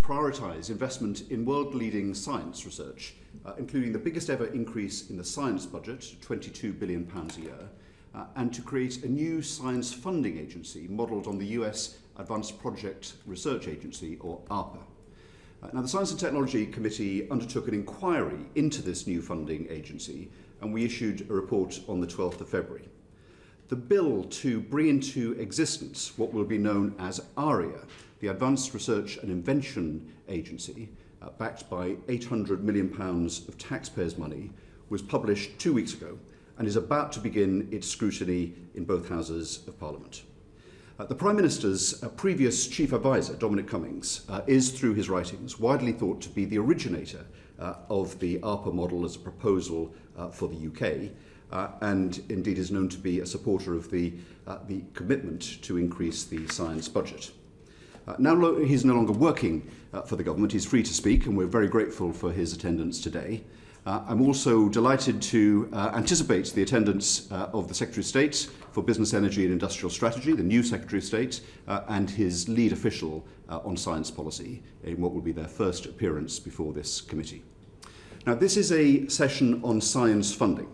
prioritise investment in world-leading science research, including the biggest ever increase in the science budget, £22 billion a year, and to create a new science funding agency modelled on the US Advanced Project Research Agency, or ARPA. Now, the Science and Technology Committee undertook an inquiry into this new funding agency, and we issued a report on the 12th of February. The bill to bring into existence what will be known as Aria, the Advanced Research and Invention Agency, backed by £800 million of taxpayers' money, was published 2 weeks ago and is about to begin its scrutiny in both Houses of Parliament. The Prime Minister's previous Chief Advisor, Dominic Cummings, is, through his writings, widely thought to be the originator of the ARPA model as a proposal for the UK, and indeed is known to be a supporter of the commitment to increase the science budget. Now he's no longer working for the government, he's free to speak, and we're very grateful for his attendance today. I'm also delighted to anticipate the attendance of the Secretary of State for Business, Energy and Industrial Strategy, the new Secretary of State, and his lead official on science policy in what will be their first appearance before this committee. Now, this is a session on science funding.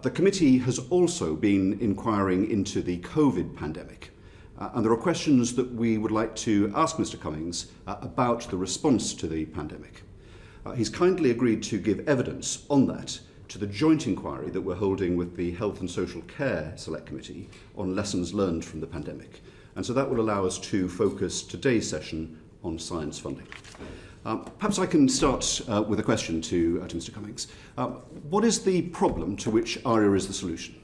The committee has also been inquiring into the COVID pandemic, and there are questions that we would like to ask Mr Cummings about the response to the pandemic. He's kindly agreed to give evidence on that to the joint inquiry that we're holding with the Health and Social Care Select Committee on lessons learned from the pandemic. And so that will allow us to focus today's session on science funding. Perhaps I can start with a question to Mr Cummings. What is the problem to which Aria is the solution?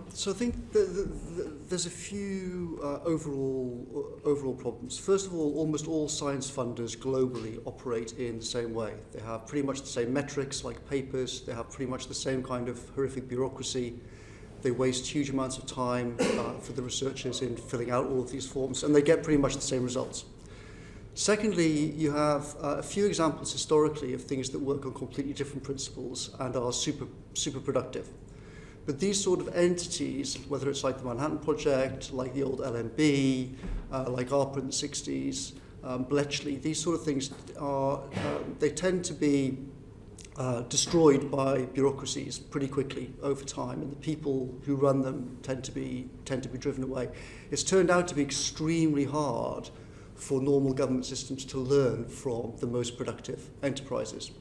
So I think there's a few overall problems. First of all, almost all science funders globally operate in the same way. They have pretty much the same metrics like papers. They have pretty much the same kind of horrific bureaucracy. They waste huge amounts of time for the researchers in filling out all of these forms, and they get pretty much the same results. Secondly, you have a few examples historically of things that work on completely different principles and are super productive. But these sort of entities, whether it's like the Manhattan Project, like the old LMB, like ARPA in the 60s, Bletchley, these sort of things they tend to be destroyed by bureaucracies pretty quickly over time, and the people who run them tend to be driven away. It's turned out to be extremely hard for normal government systems to learn from the most productive enterprises.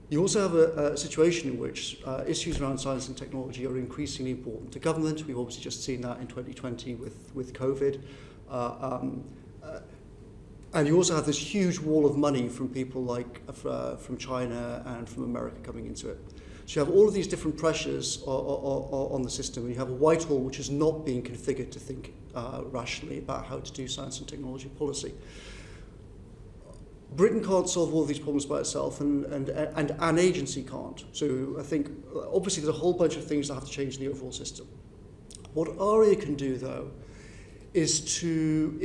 You also have a situation in which issues around science and technology are increasingly important to government. We've obviously just seen that in 2020 with COVID. And you also have this huge wall of money from people like from China and from America coming into it. So you have all of these different pressures on the system, and you have a Whitehall which is not being configured to think rationally about how to do science and technology policy. Britain can't solve all of these problems by itself, and an agency can't. So I think, obviously, there's a whole bunch of things that have to change in the overall system. What Aria can do, though, is to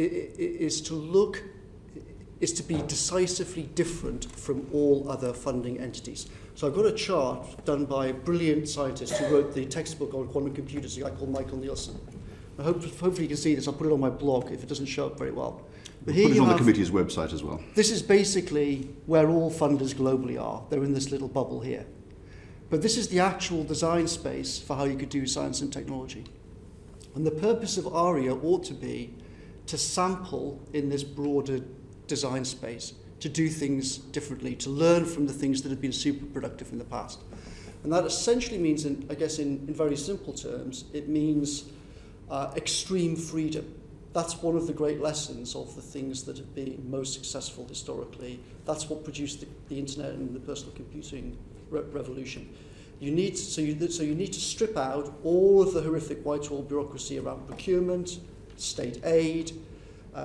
be decisively different from all other funding entities. So I've got a chart done by a brilliant scientist who wrote the textbook on quantum computers, a guy called Michael Nielsen. Hopefully you can see this. I'll put it on my blog if it doesn't show up very well. But here put it on the committee's website as well. This is basically where all funders globally are. They're in this little bubble here. But this is the actual design space for how you could do science and technology. And the purpose of Aria ought to be to sample in this broader design space, to do things differently, to learn from the things that have been super productive in the past. And that essentially means, in very simple terms, it means extreme freedom. That's one of the great lessons of the things that have been most successful historically. That's what produced the internet and the personal computing revolution. You need to strip out all of the horrific Whitehall bureaucracy around procurement, state aid,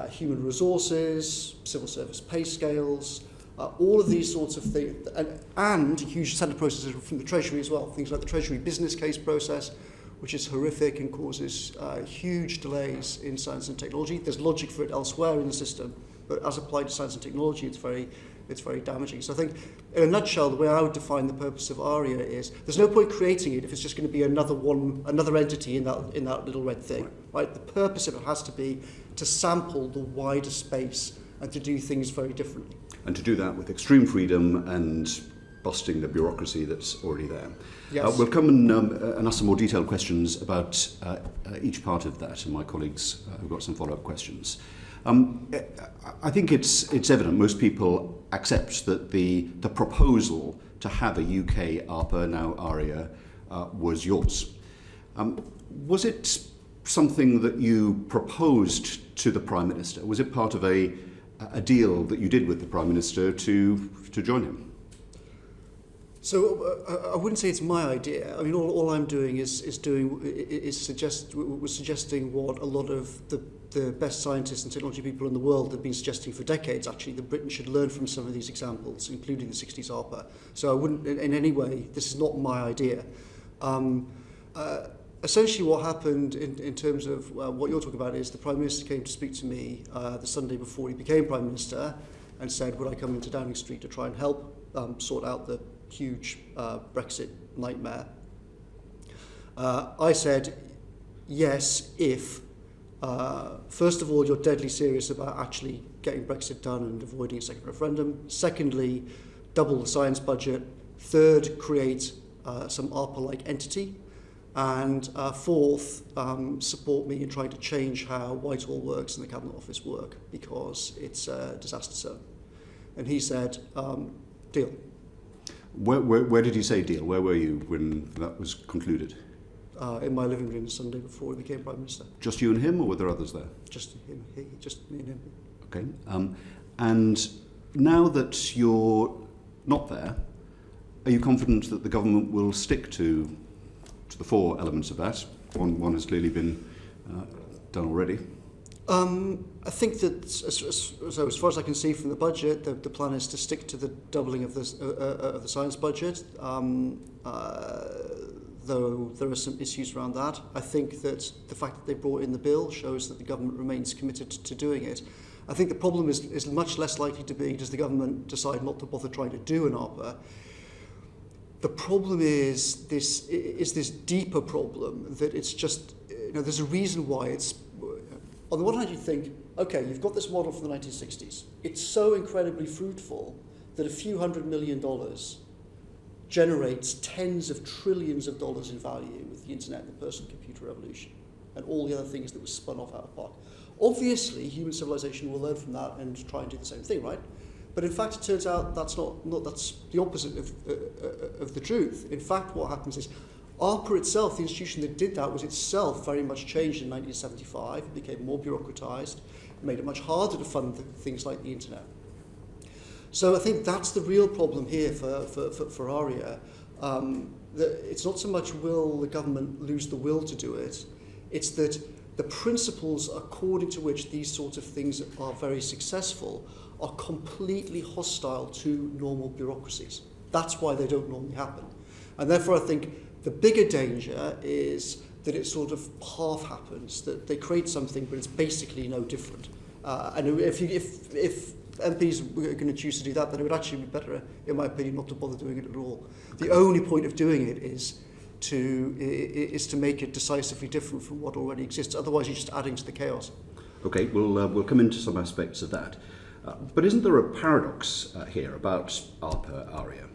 human resources, civil service pay scales, all of these sorts of things, and a huge set of processes from the Treasury as well, things like the Treasury business case process, which is horrific and causes huge delays in science and technology. There's logic for it elsewhere in the system, but as applied to science and technology, it's very damaging. So I think, in a nutshell, the way I would define the purpose of Aria is there's no point creating it if it's just going to be another entity in that little red thing. Right? The purpose of it has to be to sample the wider space and to do things very differently. And to do that with extreme freedom and busting the bureaucracy that's already there. Yes. We'll come and ask some more detailed questions about each part of that, and my colleagues have got some follow-up questions. I think it's evident, most people accept that the proposal to have a UK ARPA, now Aria, was yours. Was it something that you proposed to the Prime Minister? Was it part of a deal that you did with the Prime Minister to join him? So I wouldn't say it's my idea. I mean, all I'm doing was suggesting what a lot of the best scientists and technology people in the world have been suggesting for decades, actually, that Britain should learn from some of these examples, including the 60s ARPA. So I wouldn't, in any way, this is not my idea. Essentially what happened in terms of what you're talking about is the Prime Minister came to speak to me the Sunday before he became Prime Minister and said, would I come into Downing Street to try and help sort out the huge Brexit nightmare. I said, yes, if, first of all, you're deadly serious about actually getting Brexit done and avoiding a second referendum. Secondly, double the science budget. Third, create some ARPA-like entity. And fourth, support me in trying to change how Whitehall works and the Cabinet Office work, because it's a disaster zone. And he said, deal. Where did he say deal? Where were you when that was concluded? In my living room the Sunday before he became Prime Minister. Just you and him, or were there others there? Just him, just me and him. Okay. And now that you're not there, are you confident that the government will stick to the four elements of that? One has clearly been done already. I think that, as far as I can see from the budget, the plan is to stick to the doubling of the science budget, though there are some issues around that. I think that the fact that they brought in the bill shows that the government remains committed to doing it. I think the problem is much less likely to be, does the government decide not to bother trying to do an ARPA? The problem is this deeper problem, that it's just, there's a reason why it's, on the one hand you think, okay, you've got this model from the 1960s. It's so incredibly fruitful that a few $100 million generates tens of trillions of dollars in value with the internet and the personal computer revolution and all the other things that were spun off out of Park. Obviously, human civilization will learn from that and try and do the same thing, right? But in fact, it turns out that's that's the opposite of the truth. In fact, what happens is ARPA itself, the institution that did that, was itself very much changed in 1975. It became more bureaucratized, made it much harder to fund things like the internet. So I think that's the real problem here for Aria. It's not so much will the government lose the will to do it, it's that the principles according to which these sorts of things are very successful are completely hostile to normal bureaucracies. That's why they don't normally happen. And therefore I think the bigger danger is that it sort of half happens, that they create something but it's basically no different. And if MPs were going to choose to do that, then it would actually be better, in my opinion, not to bother doing it at all. The only point of doing it is to make it decisively different from what already exists. Otherwise, you're just adding to the chaos. Okay, we'll come into some aspects of that. But isn't there a paradox here about ARPA Aria?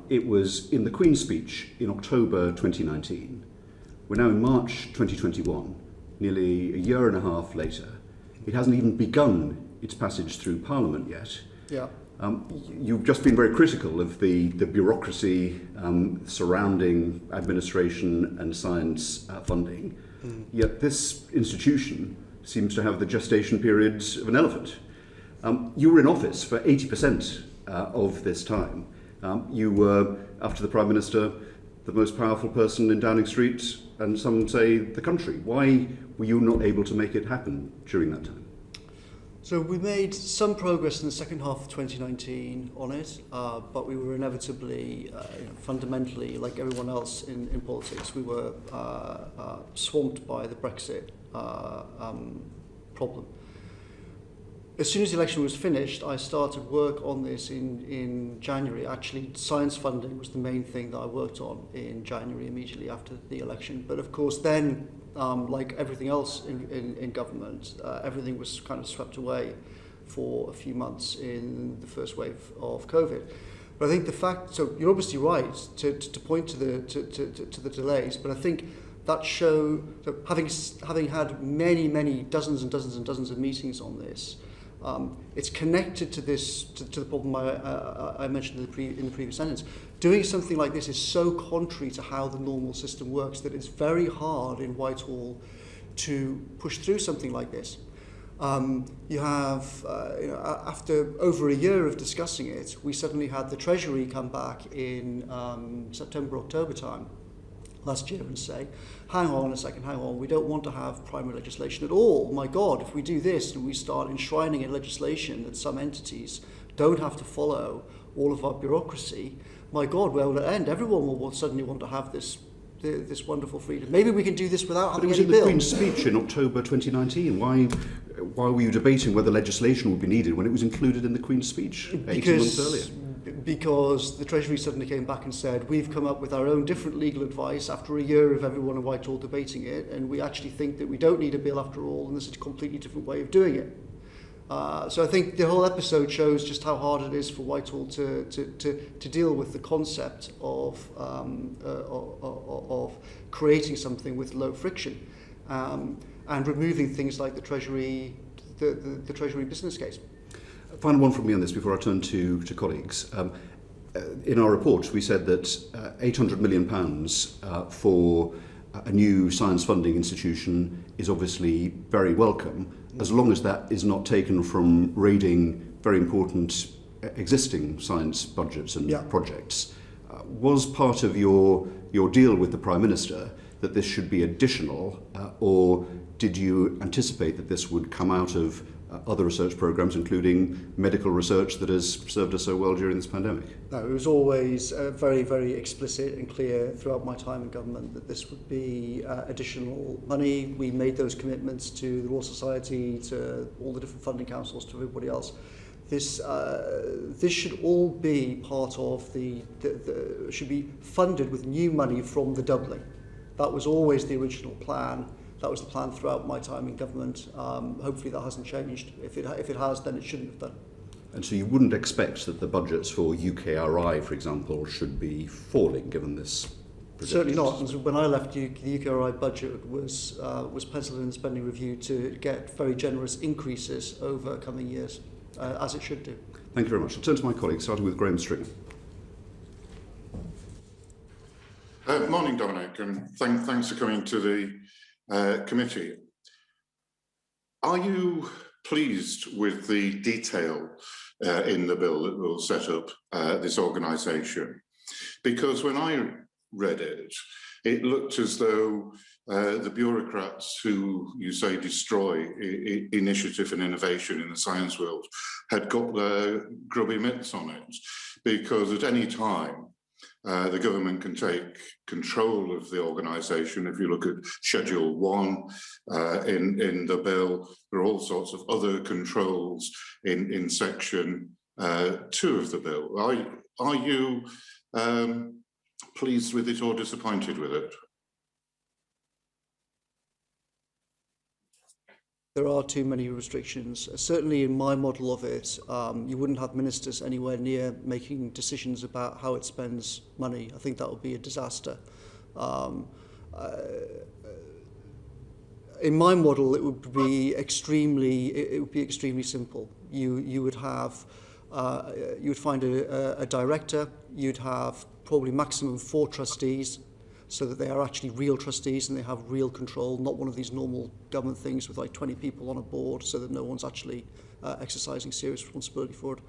It was in the Queen's speech in October 2019. We're now in March 2021, nearly a year and a half later. It hasn't even begun its passage through Parliament yet. Yeah. You've just been very critical of the bureaucracy surrounding administration and science funding. Yet this institution seems to have the gestation period of an elephant. You were in office for 80% of this time. You were, after the Prime Minister, the most powerful person in Downing Street, and some say the country. Why were you not able to make it happen during that time? So we made some progress in the second half of 2019 on it, but we were inevitably, fundamentally, like everyone else in politics, we were swamped by the Brexit problem. As soon as the election was finished, I started work on this in January. Actually, science funding was the main thing that I worked on in January, immediately after the election. But of course, then, like everything else in government, everything was kind of swept away for a few months in the first wave of COVID. But I think the fact, so you're obviously right to point to the delays, but I think that show, so having had many dozens and dozens of meetings on this, it's connected to this to the problem I mentioned in the previous sentence. Doing something like this is so contrary to how the normal system works that it's very hard in Whitehall to push through something like this. You have, after over a year of discussing it, we suddenly had the Treasury come back in September, October time last year and say, hang on, we don't want to have primary legislation at all. My God, if we do this and we start enshrining in legislation that some entities don't have to follow all of our bureaucracy, my God, where will it end? Everyone will suddenly want to have this wonderful freedom. Maybe we can do this without having any bill. But it was in the Queen's speech in October 2019. Why were you debating whether legislation would be needed when it was included in the Queen's speech 18 months earlier? Because the Treasury suddenly came back and said, we've come up with our own different legal advice after a year of everyone in Whitehall debating it, and we actually think that we don't need a bill after all, and this is a completely different way of doing it. So I think the whole episode shows just how hard it is for Whitehall to deal with the concept of creating something with low friction and removing things like the Treasury business case. Final one from me on this before I turn to colleagues. In our report, we said that £800 million for a new science funding institution is obviously very welcome, as long as that is not taken from raiding very important existing science budgets and projects. Was part of your deal with the Prime Minister that this should be additional, or did you anticipate that this would come out of other research programs, including medical research that has served us so well during this pandemic? No, it was always very, very explicit and clear throughout my time in government that this would be additional money. We made those commitments to the Royal Society, to all the different funding councils, to everybody else. This should all be part of should be funded with new money from the doubling. That was always the original plan. That was the plan throughout my time in government. Hopefully that hasn't changed. If it has, then it shouldn't have done. And so you wouldn't expect that the budgets for UKRI, for example, should be falling given this? Certainly not. And when I left, the UKRI budget was penciled in the spending review to get very generous increases over coming years, as it should do. Thank you very much. I'll turn to my colleagues, starting with Graham Stringer. Morning, Dominic, and thanks for coming to the committee. Are you pleased with the detail in the bill that will set up this organisation? Because when I read it, it looked as though the bureaucrats who you say destroy initiative and innovation in the science world had got their grubby mitts on it, because at any time the government can take control of the organisation. If you look at Schedule 1 in the bill, there are all sorts of other controls in Section 2 of the bill. Are you pleased with it or disappointed with it? There are too many restrictions. Certainly in my model of it, you wouldn't have ministers anywhere near making decisions about how it spends money. I think that would be a disaster. In my model, it would be extremely simple. You would find a director. You'd have probably maximum 4 trustees, so that they are actually real trustees and they have real control, not one of these normal government things with like 20 people on a board, so that no one's actually exercising serious responsibility for it.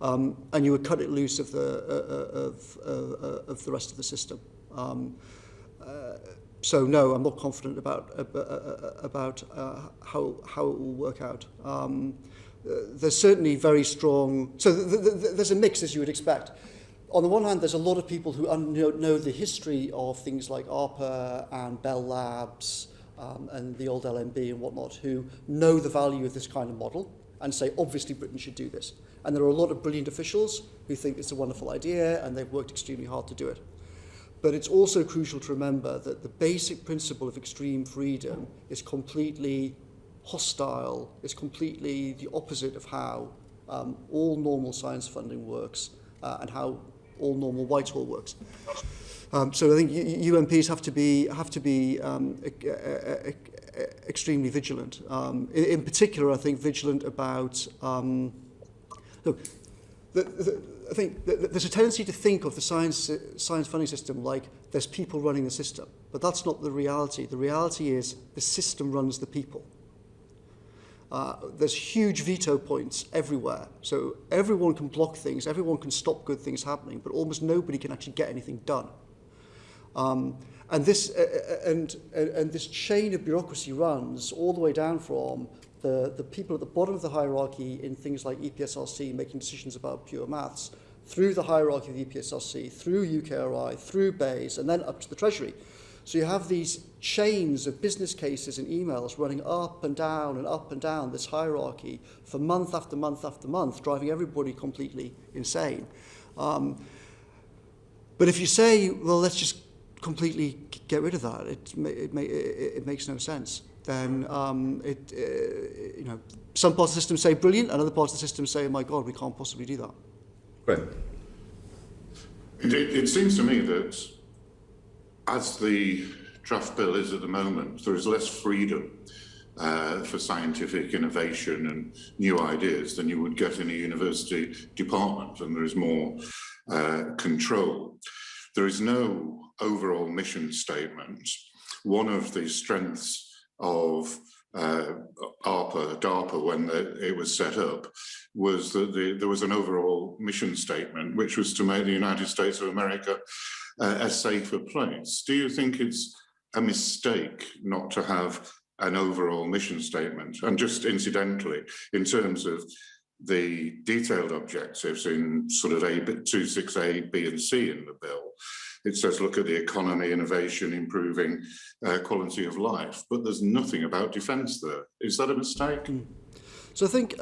And you would cut it loose of the rest of the system. So no, I'm not confident about how it will work out. There's certainly very strong. So there's a mix, as you would expect. On the one hand, there's a lot of people who know the history of things like ARPA and Bell Labs and the old LMB and whatnot, who know the value of this kind of model and say, obviously, Britain should do this. And there are a lot of brilliant officials who think it's a wonderful idea and they've worked extremely hard to do it. But it's also crucial to remember that the basic principle of extreme freedom is completely hostile, is completely the opposite of how all normal science funding works and how all normal Whitehall works. So I think UMPs have to be extremely vigilant. In particular, I think vigilant about. Look, I think there's a tendency to think of the science funding system like there's people running the system, but that's not the reality. The reality is the system runs the people. There's huge veto points everywhere, so everyone can block things, everyone can stop good things happening, but almost nobody can actually get anything done. And this chain of bureaucracy runs all the way down from the people at the bottom of the hierarchy in things like EPSRC making decisions about pure maths, through the hierarchy of the EPSRC, through UKRI, through BEIS, and then up to the Treasury. So you have these chains of business cases and emails running up and down this hierarchy for month after month after month, driving everybody completely insane. But if you say, well, let's just completely get rid of that, it makes no sense. Then some parts of the system say brilliant, and other parts of the system say, oh my God, we can't possibly do that. Great. It seems to me that as the draft bill is at the moment, there is less freedom for scientific innovation and new ideas than you would get in a university department, and there is more control. There is no overall mission statement. One of the strengths of DARPA, when it was set up, was that there was an overall mission statement, which was to make the United States of America a safer place. Do you think it's a mistake not to have an overall mission statement? And just incidentally, in terms of the detailed objectives in sort of 26A, B and C in the bill, it says look at the economy, innovation, improving quality of life, but there's nothing about defence there. Is that a mistake? So I think,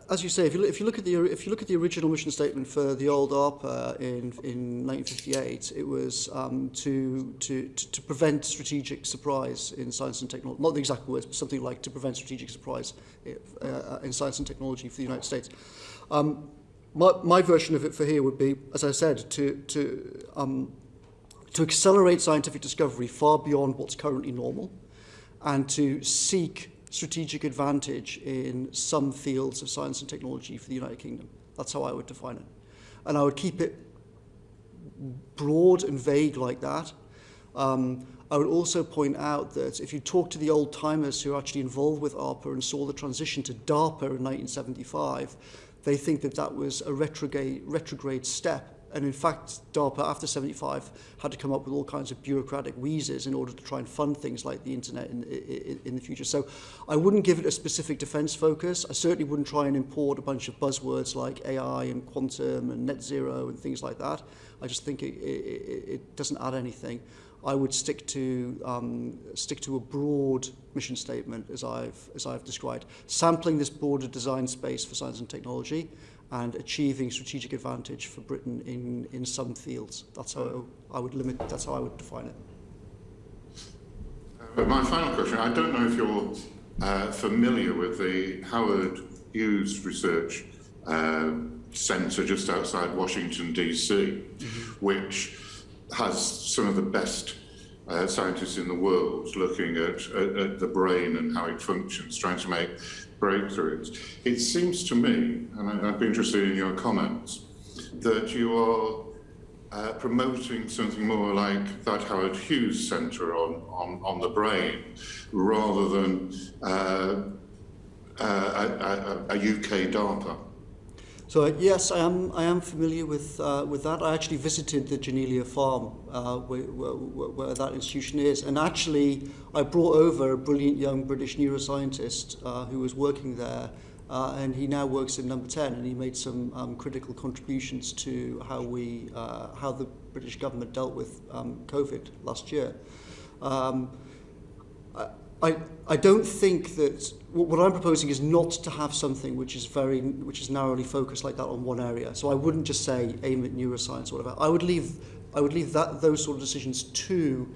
as you say, if you look at the original mission statement for the old ARPA in 1958, it was to prevent strategic surprise in science and technology. Not the exact words, but something like to prevent strategic surprise in science and technology for the United States. My version of it for here would be, as I said, to accelerate scientific discovery far beyond what's currently normal, and to seek strategic advantage in some fields of science and technology for the United Kingdom. That's how I would define it. And I would keep it broad and vague like that. I would also point out that if you talk to the old-timers who are actually involved with ARPA and saw the transition to DARPA in 1975, they think that that was a retrograde step. And in fact, DARPA, after 75, had to come up with all kinds of bureaucratic wheezes in order to try and fund things like the internet in the future. So I wouldn't give it a specific defence focus. I certainly wouldn't try and import a bunch of buzzwords like AI and quantum and net zero and things like that. I just think it doesn't add anything. I would stick to a broad mission statement as I've described, sampling this broader design space for science and technology, and achieving strategic advantage for Britain in some fields. That's how I would define it. My final question, I don't know if you're familiar with the Howard Hughes Research Centre just outside Washington, DC, which has some of the best scientists in the world looking at the brain and how it functions, trying to make breakthroughs. It seems to me, and I'd be interested in your comments, that you are promoting something more like that Howard Hughes Centre on the brain, rather than a UK DARPA. So yes, I am familiar with that. I actually visited the Genelia farm where that institution is, and actually I brought over a brilliant young British neuroscientist who was working there, and he now works in Number 10, and he made some critical contributions to how the British government dealt with COVID last year. I don't think that what I'm proposing is not to have something which is narrowly focused like that on one area. So I wouldn't just say aim at neuroscience or whatever. I would leave those sort of decisions to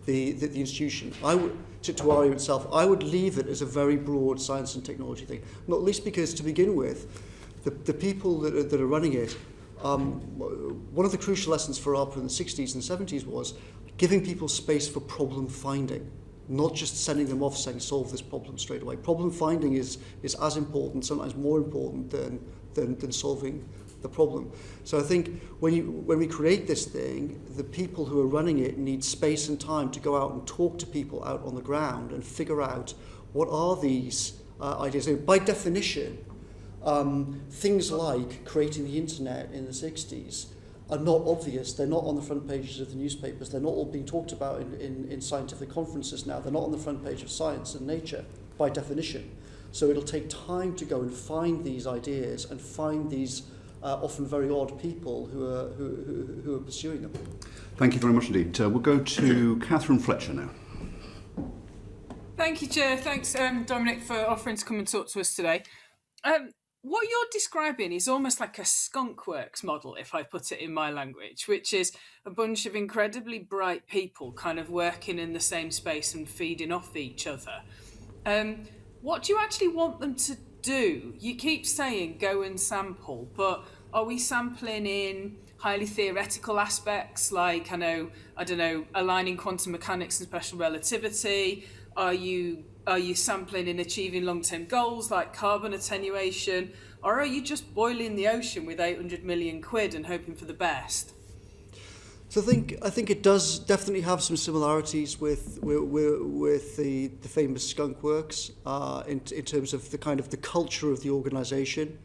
the institution. I would, to Aria itself, I would leave it as a very broad science and technology thing, not least because, to begin with, the people that are running it, one of the crucial lessons for ARPA in the 60s and 70s was giving people space for problem finding, not just sending them off saying solve this problem straight away. Problem finding is as important, sometimes more important than solving the problem. So I think when we create this thing, the people who are running it need space and time to go out and talk to people out on the ground and figure out what are these ideas. So by definition, things like creating the internet in the 60s are not obvious. They're not on the front pages of the newspapers. They're not all being talked about in scientific conferences now. They're not on the front page of Science and Nature, by definition. So it'll take time to go and find these ideas and find these often very odd people who are pursuing them. Thank you very much indeed. We'll go to Catherine Fletcher now. Thank you, Chair. Thanks, Dominic, for offering to come and talk to us today. What you're describing is almost like a Skunkworks model, if I put it in my language, which is a bunch of incredibly bright people kind of working in the same space and feeding off each other. What do you actually want them to do? You keep saying go and sample, but are we sampling in highly theoretical aspects like, I don't know, aligning quantum mechanics and special relativity? Are you sampling in achieving long-term goals like carbon attenuation, or are you just boiling the ocean with 800 million quid and hoping for the best? So I think it does definitely have some similarities with the famous Skunkworks in terms of the kind of the culture of the organisation,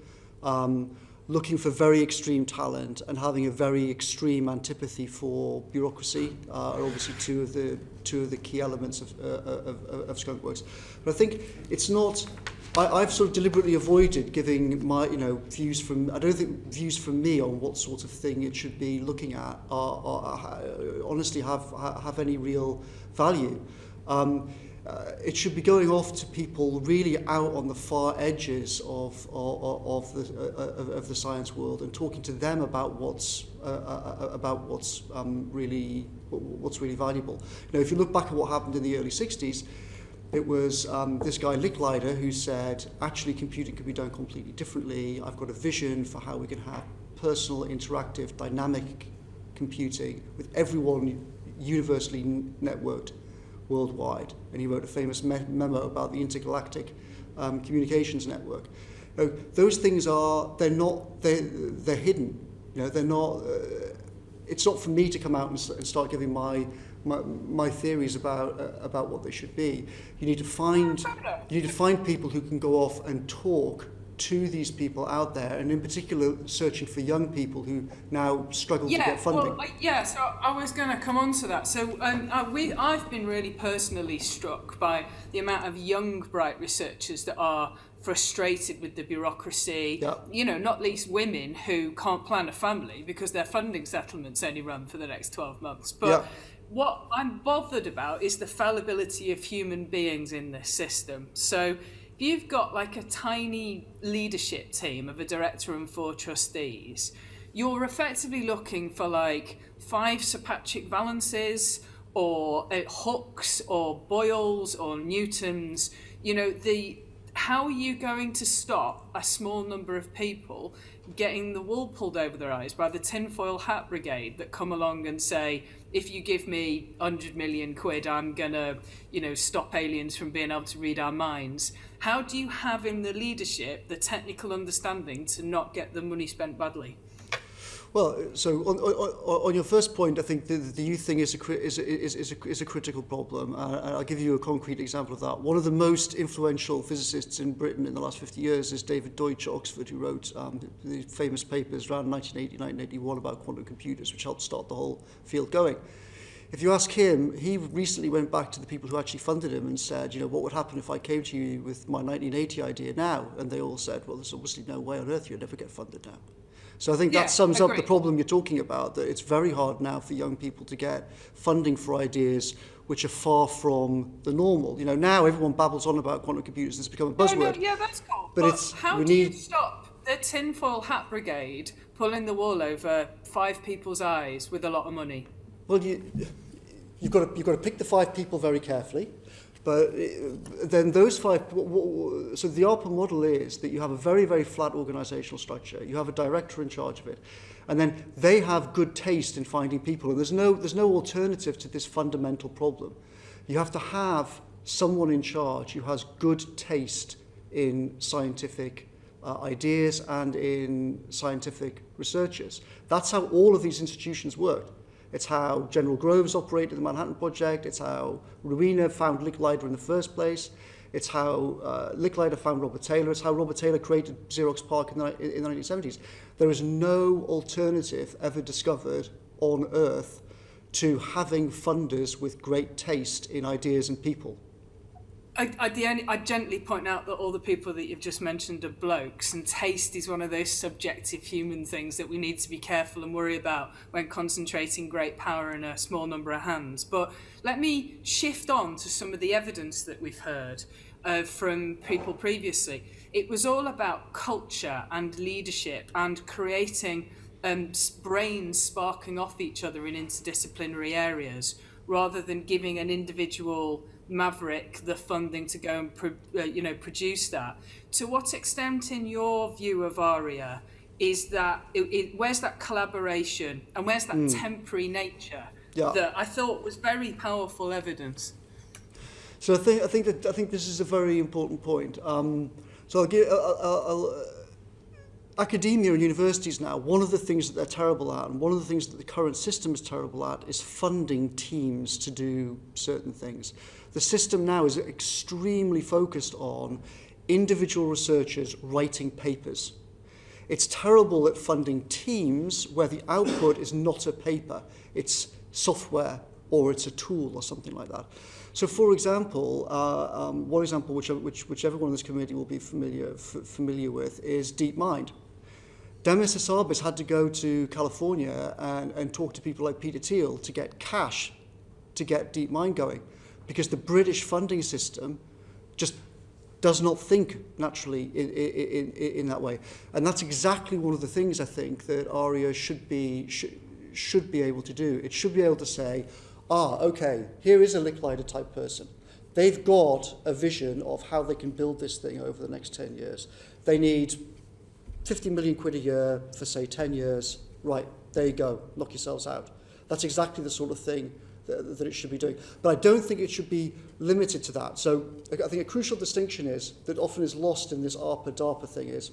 looking for very extreme talent and having a very extreme antipathy for bureaucracy are obviously two of the key elements of Skunkworks. But I think it's not. I've sort of deliberately avoided giving my views from. I don't think views from me on what sort of thing it should be looking at honestly have any real value. It should be going off to people really out on the far edges of the science world and talking to them about what's really valuable. If you look back at what happened in the early 60s, it was this guy Licklider who said, actually computing can be done completely differently. I've got a vision for how we can have personal, interactive, dynamic computing with everyone universally networked worldwide. And he wrote a famous memo about the intergalactic communications network. Those things they're hidden. They're not. It's not for me to come out and start giving my theories about what they should be. You need to find people who can go off and talk to these people out there, and in particular searching for young people who now struggle to get funding. So I was going to come on to that. So I've been really personally struck by the amount of young, bright researchers that are frustrated with the bureaucracy, not least women who can't plan a family because their funding settlements only run for the next 12 months. But what I'm bothered about is the fallibility of human beings in this system. So if you've got like a tiny leadership team of a director and 4 trustees, you're effectively looking for like 5 Sir Patrick Valances or Hooks or Boyles or Newtons. How are you going to stop a small number of people getting the wool pulled over their eyes by the tinfoil hat brigade that come along and say, if you give me 100 million quid, I'm going to, stop aliens from being able to read our minds? How do you have in the leadership the technical understanding to not get the money spent badly? Well, so on your first point, I think the youth thing is a critical problem. I'll give you a concrete example of that. One of the most influential physicists in Britain in the last 50 years is David Deutsch at Oxford, who wrote the famous papers around 1980-1981 about quantum computers, which helped start the whole field going. If you ask him, he recently went back to the people who actually funded him and said, what would happen if I came to you with my 1980 idea now? And they all said, well, there's obviously no way on earth you'd ever get funded now. So I think that sums up the problem you're talking about, that it's very hard now for young people to get funding for ideas which are far from the normal. Now everyone babbles on about quantum computers, it's become a buzzword. That's cool. But how do you stop the tinfoil hat brigade pulling the wool over 5 people's eyes with a lot of money? Well, you've got to pick the 5 people very carefully. But then those 5, so the ARPA model is that you have a very, very flat organizational structure. You have a director in charge of it. And then they have good taste in finding people. And there's no alternative to this fundamental problem. You have to have someone in charge who has good taste in scientific ideas and in scientific researchers. That's how all of these institutions worked. It's how General Groves operated the Manhattan Project. It's how Rowena found Licklider in the first place. It's how Licklider found Robert Taylor. It's how Robert Taylor created Xerox PARC in the 1970s. There is no alternative ever discovered on Earth to having funders with great taste in ideas and people. I gently point out that all the people that you've just mentioned are blokes, and taste is one of those subjective human things that we need to be careful and worry about when concentrating great power in a small number of hands. But let me shift on to some of the evidence that we've heard from people previously. It was all about culture and leadership and creating brains sparking off each other in interdisciplinary areas, rather than giving an individual maverick the funding to go and produce that. To what extent, in your view of Aria, is that where's that collaboration and where's that temporary nature that I thought was very powerful evidence? So I think this is a very important point. Academia and universities now, one of the things that they're terrible at, and one of the things that the current system is terrible at, is funding teams to do certain things. The system now is extremely focused on individual researchers writing papers. It's terrible at funding teams where the output is not a paper, it's software or it's a tool or something like that. So, for example, one example which everyone in this committee will be familiar with is DeepMind. Demis Hassabis had to go to California and talk to people like Peter Thiel to get cash to get DeepMind going, because the British funding system just does not think naturally in that way. And that's exactly one of the things I think that Aria should be able to do. It should be able to say, okay, here is a Licklider type person. They've got a vision of how they can build this thing over the next 10 years. They need 50 million quid a year for, say, 10 years. Right, there you go, knock yourselves out. That's exactly the sort of thing that it should be doing. But I don't think it should be limited to that. So I think a crucial distinction is, that often is lost in this ARPA-DARPA thing, is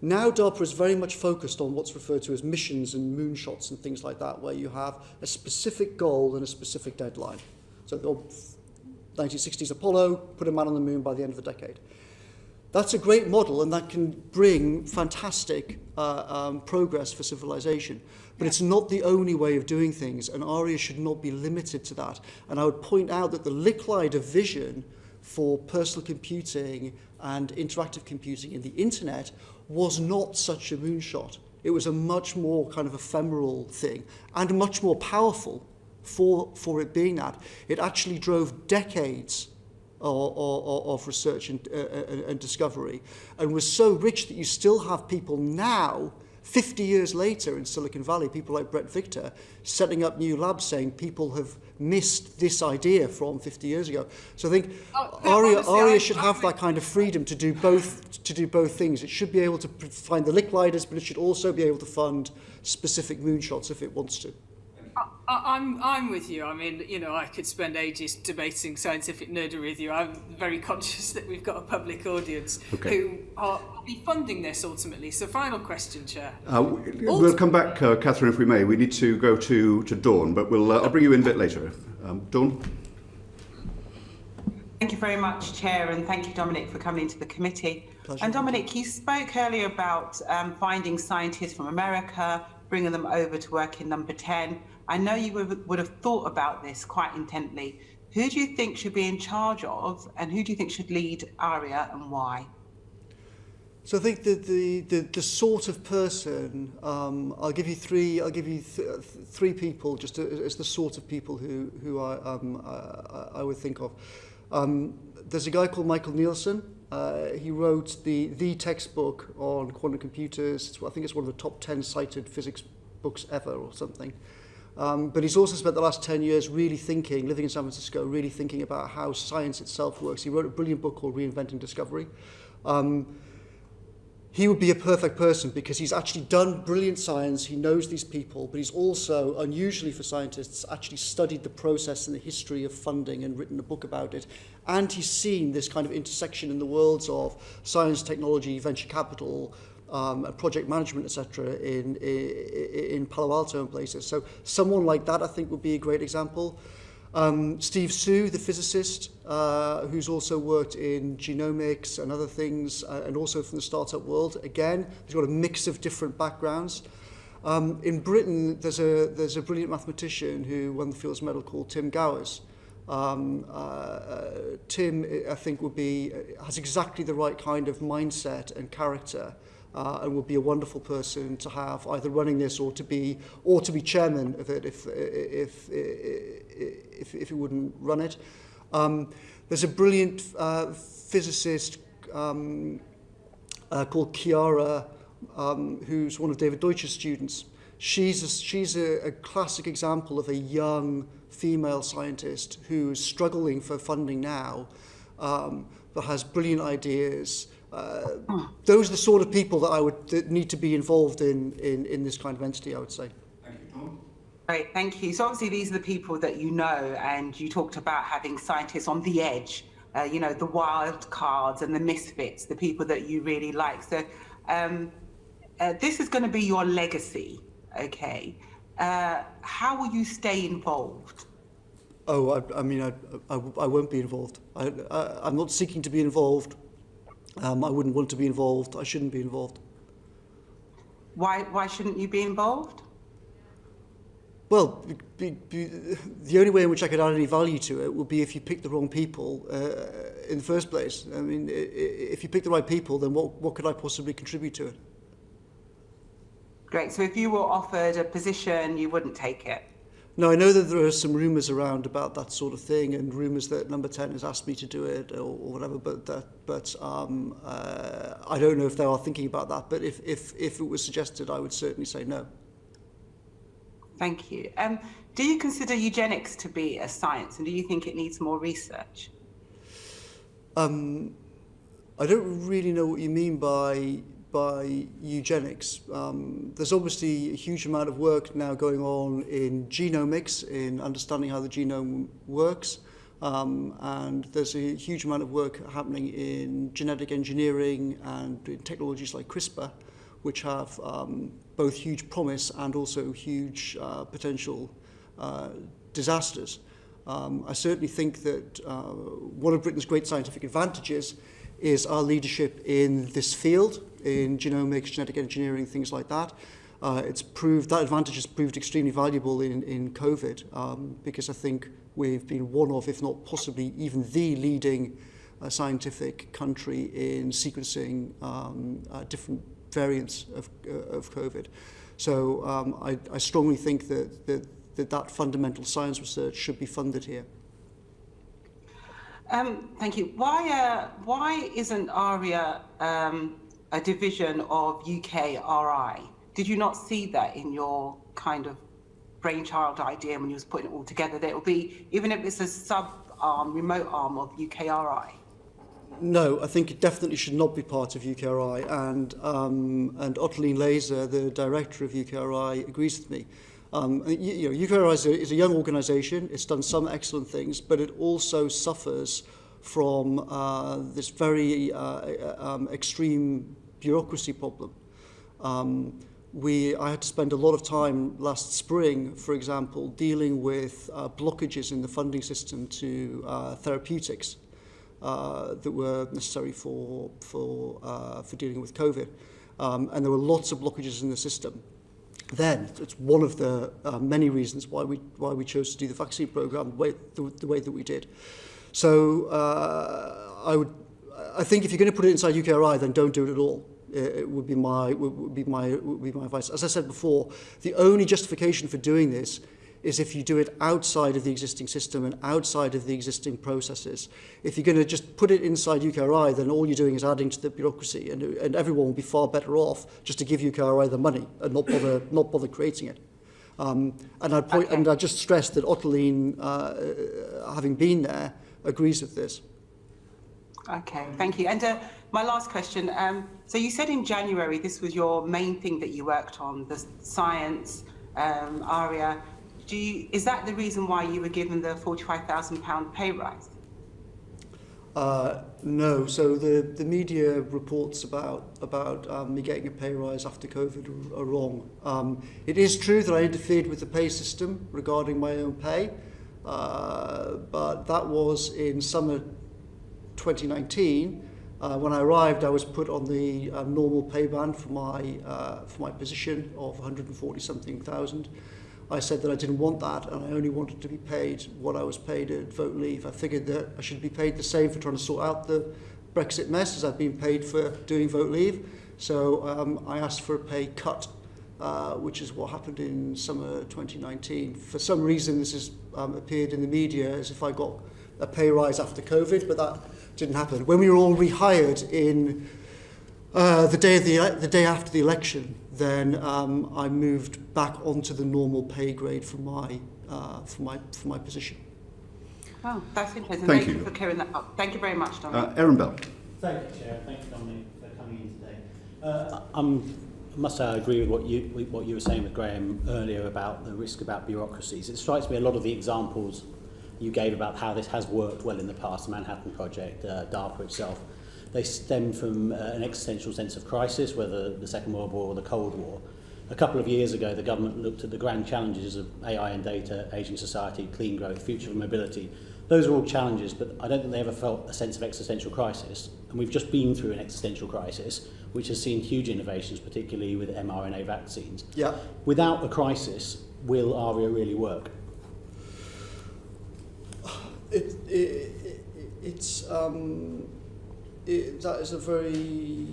now DARPA is very much focused on what's referred to as missions and moonshots and things like that, where you have a specific goal and a specific deadline. So the 1960s Apollo, put a man on the moon by the end of the decade. That's a great model, and that can bring fantastic progress for civilization. But it's not the only way of doing things, and Aria should not be limited to that. And I would point out that the Licklider vision for personal computing and interactive computing in the internet was not such a moonshot. It was a much more kind of ephemeral thing, and much more powerful for it being that. It actually drove decades of research and discovery, and was so rich that you still have people now, 50 years later in Silicon Valley, people like Brett Victor, setting up new labs saying people have missed this idea from 50 years ago. So I think Aria should have that kind of freedom to do both things. It should be able to find the Lickliders, but it should also be able to fund specific moonshots if it wants to. I'm with you. I mean, I could spend ages debating scientific nerdery with you. I'm very conscious that we've got a public audience who will be funding this ultimately. So, final question, Chair. We'll come back, Catherine, if we may. We need to go to Dawn, but I'll bring you in a bit later. Dawn? Thank you very much, Chair, and thank you, Dominic, for coming to the committee. Pleasure. And Dominic, you spoke earlier about finding scientists from America, bringing them over to work in Number 10. I know you would have thought about this quite intently. Who do you think should be in charge of, and who do you think should lead Aria, and why? So I think that the sort of person, I'll give you three people just as the sort of people who I would think of. There's a guy called Michael Nielsen. He wrote the textbook on quantum computers. I think it's one of the top 10 cited physics books ever or something. But he's also spent the last 10 years really thinking, living in San Francisco, really thinking about how science itself works. He wrote a brilliant book called Reinventing Discovery. He would be a perfect person because he's actually done brilliant science, he knows these people, but he's also, unusually for scientists, actually studied the process and the history of funding and written a book about it. And he's seen this kind of intersection in the worlds of science, technology, venture capital, project management, etc., in Palo Alto and places. So someone like that, I think, would be a great example. Steve Su, the physicist, who's also worked in genomics and other things, and also from the startup world. Again, he's got a mix of different backgrounds. In Britain, there's a brilliant mathematician who won the Fields Medal called Tim Gowers. Tim, I think, has exactly the right kind of mindset and character, and would be a wonderful person to have either running this or to be chairman of it if it wouldn't run it. There's a brilliant physicist called Chiara, who's one of David Deutsch's students. She's a classic example of a young female scientist who's struggling for funding now, but has brilliant ideas. Those are the sort of people that need to be involved in this kind of entity, I would say. Thank you, Tom. Great, thank you. So obviously these are the people that you know, and you talked about having scientists on the edge, the wild cards and the misfits, the people that you really like. So this is going to be your legacy, okay? How will you stay involved? Oh, I won't be involved. I'm not seeking to be involved. I wouldn't want to be involved. I shouldn't be involved. Why shouldn't you be involved? Well, the only way in which I could add any value to it would be if you picked the wrong people in the first place. I mean, if you pick the right people, then what could I possibly contribute to it? Great. So if you were offered a position, you wouldn't take it? No, I know that there are some rumours around about that sort of thing, and rumours that Number 10 has asked me to do it or whatever. But I don't know if they are thinking about that. But if it was suggested, I would certainly say no. Thank you. Do you consider eugenics to be a science, and do you think it needs more research? I don't really know what you mean by eugenics. There's obviously a huge amount of work now going on in genomics, in understanding how the genome works, and there's a huge amount of work happening in genetic engineering and in technologies like CRISPR, which have both huge promise and also huge potential disasters. I certainly think that one of Britain's great scientific advantages is our leadership in this field, in genomics, genetic engineering, things like that. That advantage has proved extremely valuable in COVID, because I think we've been one of, if not possibly even the leading scientific country in sequencing different variants of COVID. So I strongly think that fundamental science research should be funded here. Thank you. Why isn't Aria a division of UKRI? Did you not see that in your kind of brainchild idea when you was putting it all together, that it will be, even if it's a sub-arm, remote arm of UKRI? No, I think it definitely should not be part of UKRI, and Ottoline Laser, the director of UKRI, agrees with me. UKRI is a young organisation. It's done some excellent things, but it also suffers from this very extreme bureaucracy problem. I had to spend a lot of time last spring, for example, dealing with blockages in the funding system to therapeutics that were necessary for dealing with COVID, and there were lots of blockages in the system. Then it's one of the many reasons why we chose to do the vaccine program the way that we did. So I think if you're going to put it inside UKRI, then don't do it at all. It would be my advice. As I said before, the only justification for doing this is if you do it outside of the existing system and outside of the existing processes. If you're going to just put it inside UKRI, then all you're doing is adding to the bureaucracy, and everyone will be far better off just to give UKRI the money and not bother creating it. And I just stress that Ottoline, having been there, agrees with this. Okay, thank you. And my last question. So you said in January this was your main thing that you worked on, the science, Aria. Is that the reason why you were given the £45,000 pay rise? No. So the media reports about me getting a pay rise after COVID are wrong. It is true that I interfered with the pay system regarding my own pay, but that was in summer 2019. When I arrived, I was put on the normal pay band for my position of 140-something thousand. I said that I didn't want that, and I only wanted to be paid what I was paid at vote leave. I figured that I should be paid the same for trying to sort out the Brexit mess as I've been paid for doing vote leave. So I asked for a pay cut, which is what happened in summer 2019. For some reason, this has appeared in the media as if I got a pay rise after COVID, but that didn't happen. When we were all rehired in the day after the election, then I moved back onto the normal pay grade for my position. Oh, that's interesting. Thank you you for clearing that up. Thank you very much, Dominic. Aaron Bell. Thank you, Chair. Thank you, Dominic, for coming in today. I must say I agree with what you were saying with Graham earlier about the risk about bureaucracies. It strikes me a lot of the examples you gave about how this has worked well in the past, the Manhattan Project, DARPA itself, they stem from an existential sense of crisis, whether the Second World War or the Cold War. A couple of years ago, the government looked at the grand challenges of AI and data, ageing society, clean growth, future of mobility. Those are all challenges, but I don't think they ever felt a sense of existential crisis. And we've just been through an existential crisis, which has seen huge innovations, particularly with mRNA vaccines. Yeah. Without a crisis, will Aria really work? That is a very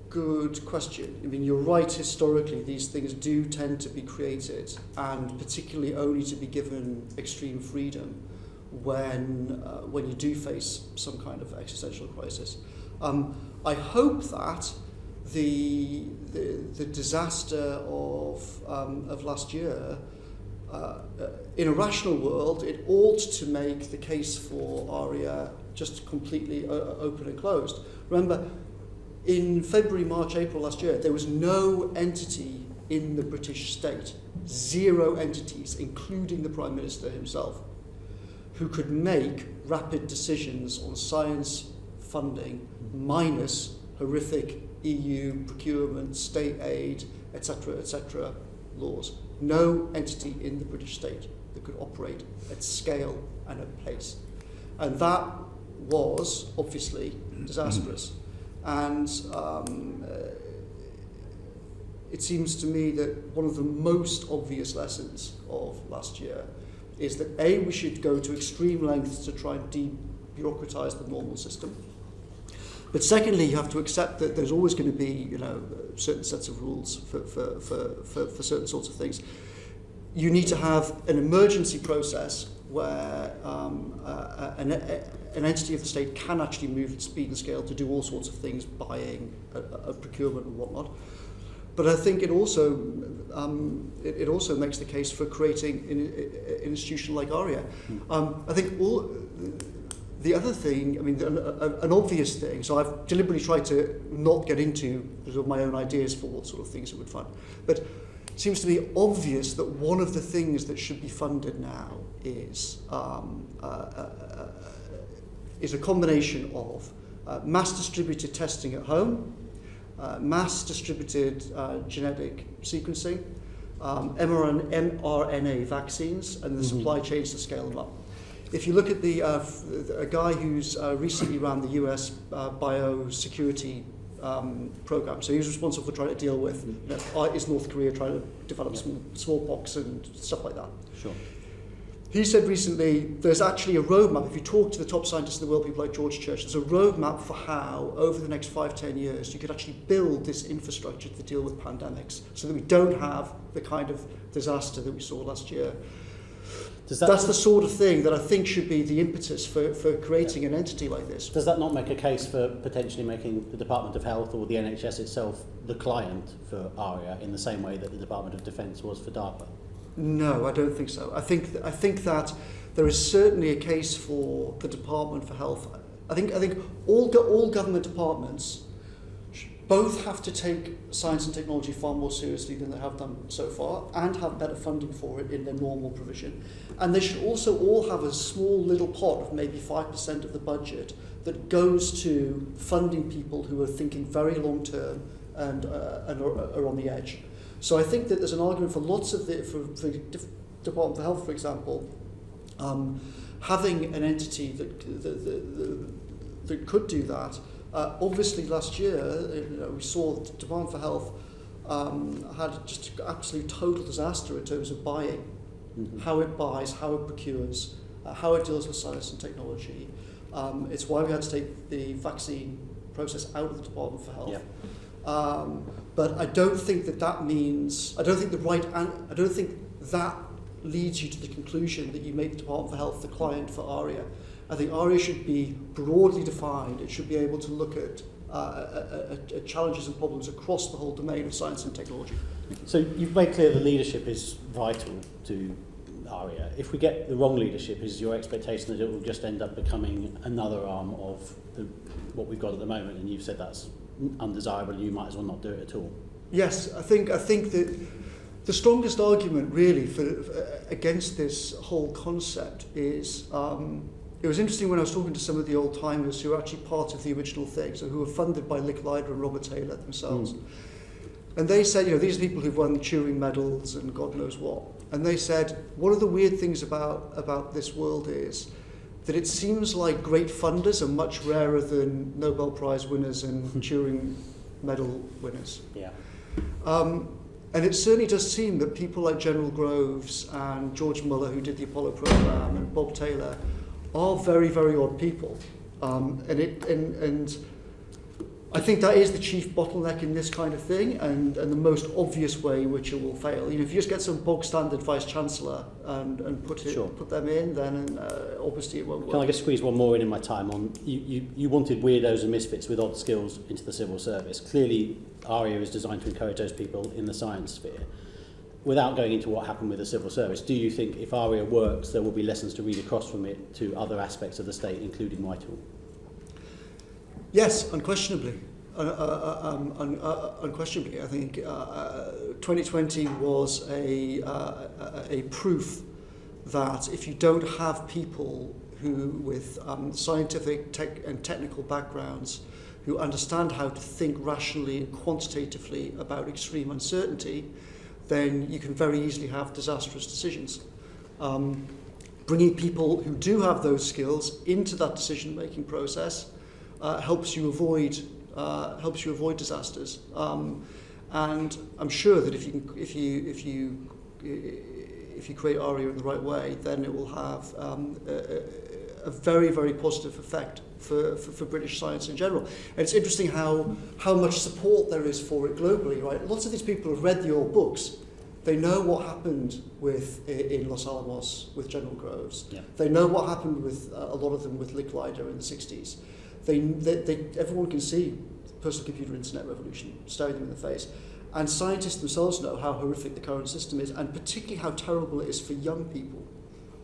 good question. I mean, you're right, historically, these things do tend to be created, and particularly only to be given extreme freedom when you do face some kind of existential crisis. I hope that the disaster of last year, in a rational world, it ought to make the case for Aria just completely open and closed. Remember, in February, March, April last year, there was no entity in the British state, 0 entities, including the Prime Minister himself, who could make rapid decisions on science funding minus horrific EU procurement, state aid, etc. laws. No entity in the British state that could operate at scale and at pace. And that was obviously disastrous. And it seems to me that one of the most obvious lessons of last year is that A, we should go to extreme lengths to try and de-bureaucratise the normal system. But secondly, you have to accept that there's always going to be, certain sets of rules for certain sorts of things. You need to have an emergency process where an entity of the state can actually move at speed and scale to do all sorts of things, buying, a procurement and whatnot. But I think it also makes the case for creating an institution like Aria. I think the other thing, I mean, an obvious thing, so I've deliberately tried to not get into sort of my own ideas for what sort of things it would fund, but it seems to me obvious that one of the things that should be funded now is a combination of mass distributed testing at home, mass distributed genetic sequencing, mRNA vaccines, and the supply chains to scale them up. If you look at a guy who's recently ran the US biosecurity program, so he's responsible for trying to deal with, is North Korea trying to develop smallpox and stuff like that. Sure. He said recently, there's actually a roadmap. If you talk to the top scientists in the world, people like George Church, there's a roadmap for how, over the next 5-10 years, you could actually build this infrastructure to deal with pandemics so that we don't have the kind of disaster that we saw last year. That's the sort of thing that I think should be the impetus for creating an entity like this. Does that not make a case for potentially making the Department of Health or the NHS itself the client for Aria in the same way that the Department of Defence was for DARPA? No, I don't think so. I think that there is certainly a case for the Department for Health. I think all government departments both have to take science and technology far more seriously than they have done so far, and have better funding for it in their normal provision. And they should also all have a small little pot of maybe 5% of the budget that goes to funding people who are thinking very long term and are on the edge. So I think that there's an argument for lots of for Department for Health, for example, having an entity that could do that. Obviously, last year, we saw the Department for Health had just absolute total disaster in terms of buying, how it buys, how it procures, how it deals with science and technology. It's why we had to take the vaccine process out of the Department for Health. Yeah. But I don't think that means. I don't think that leads you to the conclusion that you make the Department for Health the client for Aria. I think Aria should be broadly defined. It should be able to look at challenges and problems across the whole domain of science and technology. So you've made clear the leadership is vital to Aria. If we get the wrong leadership, is your expectation that it will just end up becoming another arm of what we've got at the moment? And you've said that's undesirable, and you might as well not do it at all. Yes, I think that the strongest argument really against this whole concept is. It was interesting when I was talking to some of the old timers who are actually part of the original thing, so who were funded by Licklider and Robert Taylor themselves. And they said, these are people who've won Turing medals and God knows what. And they said, one of the weird things about this world is that it seems like great funders are much rarer than Nobel Prize winners and Turing medal winners. Yeah. And it certainly does seem that people like General Groves and George Muller, who did the Apollo program, and Bob Taylor, are very, very odd people. And I think that is the chief bottleneck in this kind of thing, and the most obvious way in which it will fail. If you just get some bog standard vice chancellor and put them in, then obviously it won't work. Can I just squeeze one more in my time on? You wanted weirdos and misfits with odd skills into the civil service. Clearly, Aria is designed to encourage those people in the science sphere. Without going into what happened with the civil service, do you think if Aria works, there will be lessons to read across from it to other aspects of the state, including Whitehall? Yes, unquestionably. Unquestionably, I think 2020 was a proof that if you don't have people who with scientific and technical backgrounds who understand how to think rationally and quantitatively about extreme uncertainty, then you can very easily have disastrous decisions. Bringing people who do have those skills into that decision-making process helps you avoid disasters. And I'm sure that if you create Aria in the right way, then it will have a very, very positive effect for British science in general. And it's interesting how much support there is for it globally, right? Lots of these people have read the old books. They know what happened in Los Alamos with General Groves. Yeah. They know what happened with a lot of them with Licklider in the 60s. Everyone can see the personal computer internet revolution staring them in the face. And scientists themselves know how horrific the current system is, and particularly how terrible it is for young people.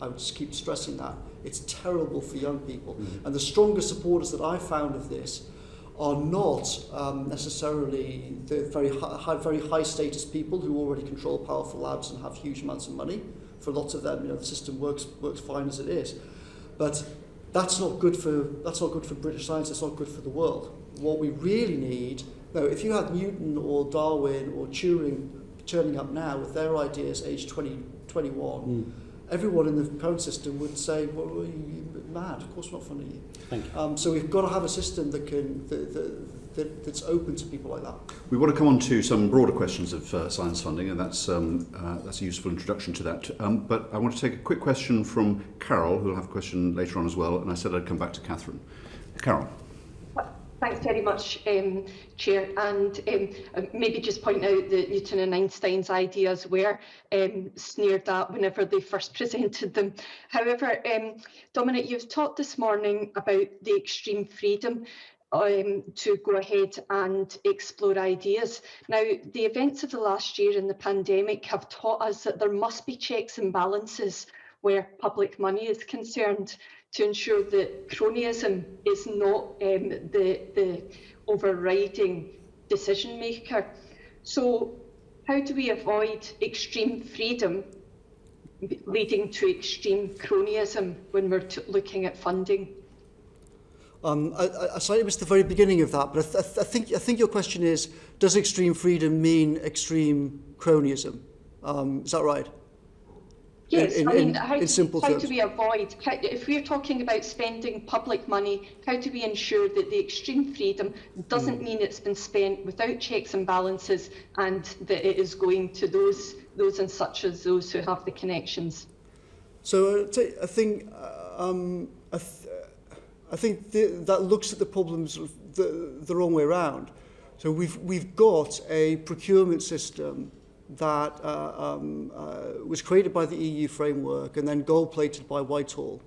I would just keep stressing that. It's terrible for young people. Mm-hmm. And the strongest supporters that I've found of this are not necessarily the very high status people who already control powerful labs and have huge amounts of money. For lots of them, the system works fine as it is. But that's not good for British science. It's not good for the world. What we really need, if you had Newton or Darwin or Turing turning up now with their ideas aged 20, 21, everyone in the current system would say, well, are you mad? Of course we're not funding you. Thank you. So we've got to have a system that's open to people like that. We want to come on to some broader questions of science funding, and that's a useful introduction to that. But I want to take a quick question from Carol, who'll have a question later on as well, and I said I'd come back to Catherine. Carol. Thanks very much, Chair. And maybe just point out that Newton and Einstein's ideas were sneered at whenever they first presented them. However, Dominic, you've talked this morning about the extreme freedom. to go ahead and explore ideas. Now, the events of the last year and the pandemic have taught us that there must be checks and balances where public money is concerned to ensure that cronyism is not the overriding decision maker. So how do we avoid extreme freedom leading to extreme cronyism when we're looking at funding? I slightly missed the very beginning of that, but I think your question is, does extreme freedom mean extreme cronyism? Is that right? Yes, in simple terms. How do we avoid, if we're talking about spending public money, how do we ensure that the extreme freedom doesn't mean it's been spent without checks and balances, and that it is going to those and such as those who have the connections? So I think that looks at the problems the wrong way around. So we've got a procurement system that was created by the EU framework and then gold-plated by Whitehall.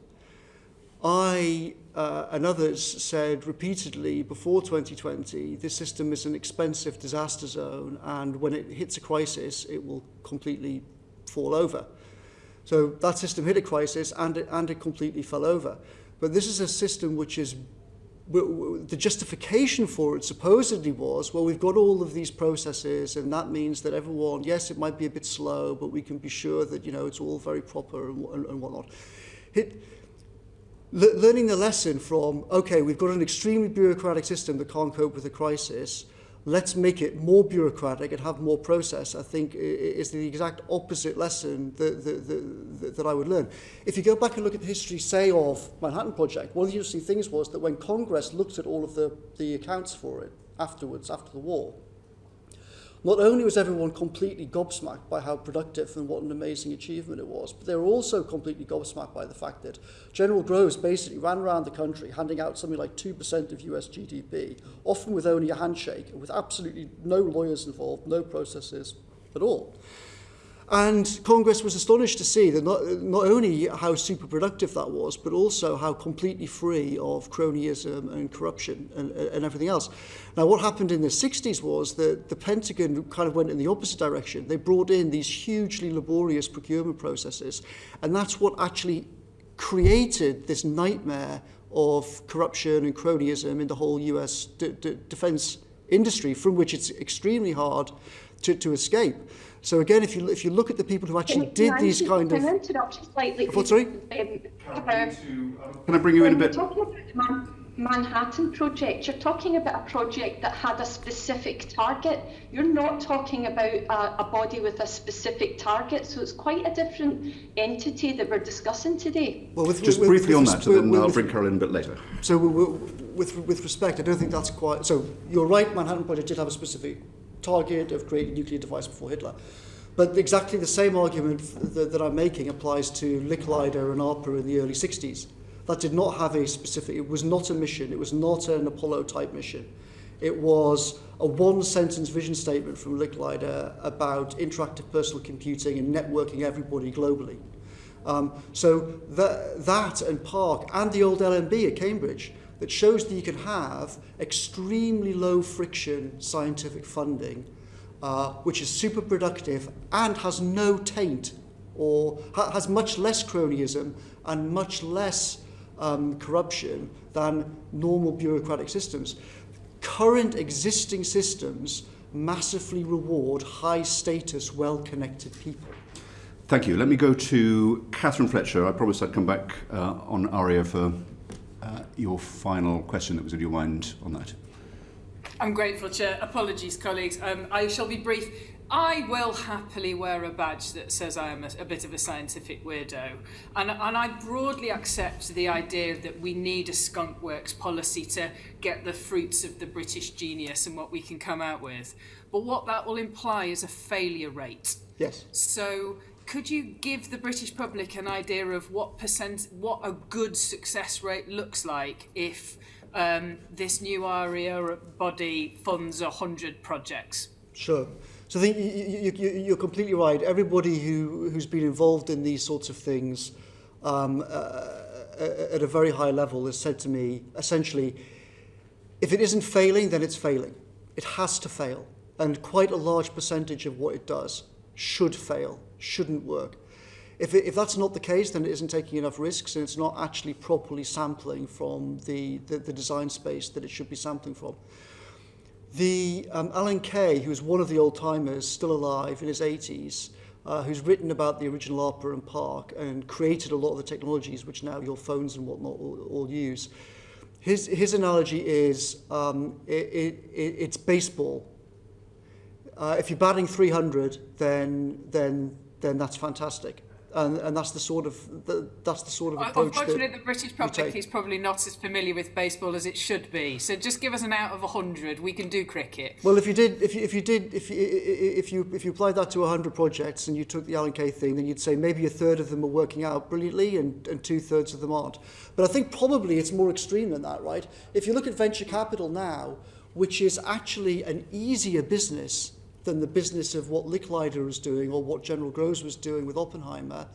I and others said repeatedly before 2020, this system is an expensive disaster zone, and when it hits a crisis, it will completely fall over. So that system hit a crisis and it completely fell over. But this is a system which is, the justification for it supposedly was, well, we've got all of these processes, and that means that everyone, yes, it might be a bit slow, but we can be sure that, it's all very proper and whatnot. Learning the lesson from, okay, we've got an extremely bureaucratic system that can't cope with a crisis, let's make it more bureaucratic and have more process, I think is the exact opposite lesson that I would learn. If you go back and look at the history, say, of Manhattan Project, one of the interesting things was that when Congress looked at all of the accounts for it afterwards, after the war, not only was everyone completely gobsmacked by how productive and what an amazing achievement it was, but they were also completely gobsmacked by the fact that General Groves basically ran around the country handing out something like 2% of US GDP, often with only a handshake, and with absolutely no lawyers involved, no processes at all. And Congress was astonished to see that not only how super productive that was, but also how completely free of cronyism and corruption and everything else. Now, what happened in the 60s was that the Pentagon kind of went in the opposite direction. They brought in these hugely laborious procurement processes, and that's what actually created this nightmare of corruption and cronyism in the whole US defense industry, from which it's extremely hard to escape. So again, if you look at the people who actually did these kind of... Can I interrupt you slightly? What, sorry? Can I bring you in a bit? When you're talking about the Manhattan Project, you're talking about a project that had a specific target. You're not talking about a body with a specific target, so it's quite a different entity that we're discussing today. Well, just briefly on that, and then I'll bring Carol in a bit later. So with respect, I don't think that's quite... So you're right, Manhattan Project did have a specific target of creating a nuclear device before Hitler. But exactly the same argument that I'm making applies to Licklider and ARPA in the early 60s. That did not have a specific, it was not a mission, it was not an Apollo type mission. It was a one-sentence vision statement from Licklider about interactive personal computing and networking everybody globally. So that and Park and the old LMB at Cambridge, that shows that you can have extremely low friction scientific funding, which is super productive and has no taint, or has much less cronyism and much less corruption than normal bureaucratic systems. Current existing systems massively reward high status, well-connected people. Thank you. Let me go to Catherine Fletcher. I promised I'd come back on Aria for your final question that was in your mind on that. I'm grateful, Chair. Apologies, colleagues. I shall be brief. I will happily wear a badge that says I am a bit of a scientific weirdo. And I broadly accept the idea that we need a Skunkworks policy to get the fruits of the British genius and what we can come out with. But what that will imply is a failure rate. Yes. So could you give the British public an idea of what a good success rate looks like if this new Aria body funds 100 projects? Sure. So I think you're completely right. Everybody who's been involved in these sorts of things at a very high level has said to me, essentially, If it isn't failing, then it's failing. It has to fail. And quite a large percentage of what it does should fail, shouldn't work. If that's not the case, then it isn't taking enough risks and it's not actually properly sampling from the design space that it should be sampling from. Alan Kay, who's one of the old-timers, still alive in his 80s, who's written about the original ARPA and PARC and created a lot of the technologies which now your phones and whatnot all use. His analogy is it's baseball. If you're batting 300, then that's fantastic. And that's the sort of approach. Unfortunately, the British public is probably not as familiar with baseball as it should be. So just give us an out of 100. We can do cricket. Well, if you applied that to 100 projects and you took the Alan Kay thing, then you'd say maybe a third of them are working out brilliantly and 2/3 of them aren't. But I think probably it's more extreme than that, right? If you look at venture capital now, which is actually an easier business than the business of what Licklider was doing or what General Groves was doing with Oppenheimer,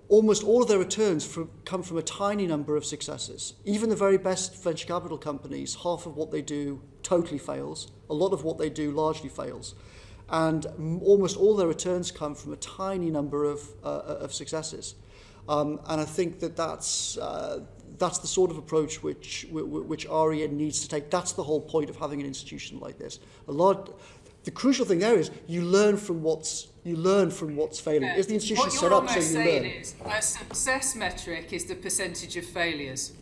almost all of their returns come from a tiny number of successes. Even the very best venture capital companies, half of what they do totally fails. A lot of what they do largely fails. And almost all their returns come from a tiny number of successes. And I think that's the sort of approach which Aria needs to take. That's the whole point of having an institution like this. The crucial thing there is you learn from what's failing. Is the institution set up so you learn? What you're almost saying is a success metric is the percentage of failures.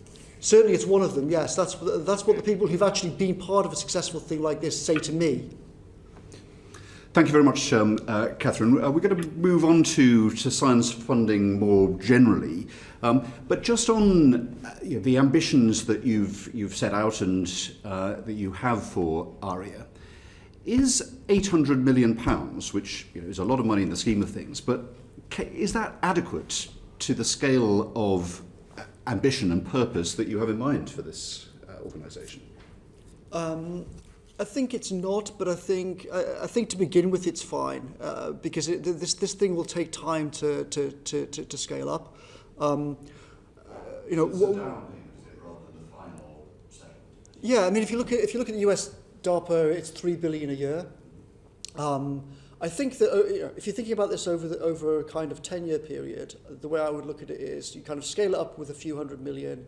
Certainly, it's one of them. Yes, that's what the people who've actually been part of a successful thing like this say to me. Thank you very much, Catherine. We're going to move on to science funding more generally, but just on the ambitions that you've set out and that you have for Aria. Is £800 million, which is a lot of money in the scheme of things, but is that adequate to the scale of ambition and purpose that you have in mind for this organisation? I think it's not, but I think to begin with it's fine because this thing will take time to scale up. It's a down payment, rather than the final segment. Yeah, I mean, if you look at the US DARPA, it's $3 billion a year. I think that if you're thinking about this over a kind of 10-year period, the way I would look at it is you kind of scale it up with a few $100 million.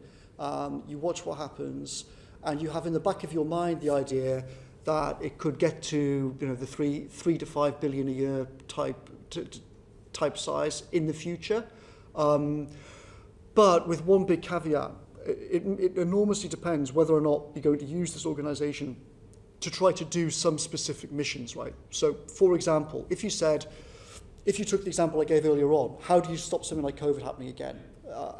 You watch what happens. And you have in the back of your mind the idea that it could get to the 3 to 5 billion a year type size in the future, but with one big caveat: it enormously depends whether or not you're going to use this organisation to try to do some specific missions, right? So, for example, if you took the example I gave earlier on, how do you stop something like COVID happening again?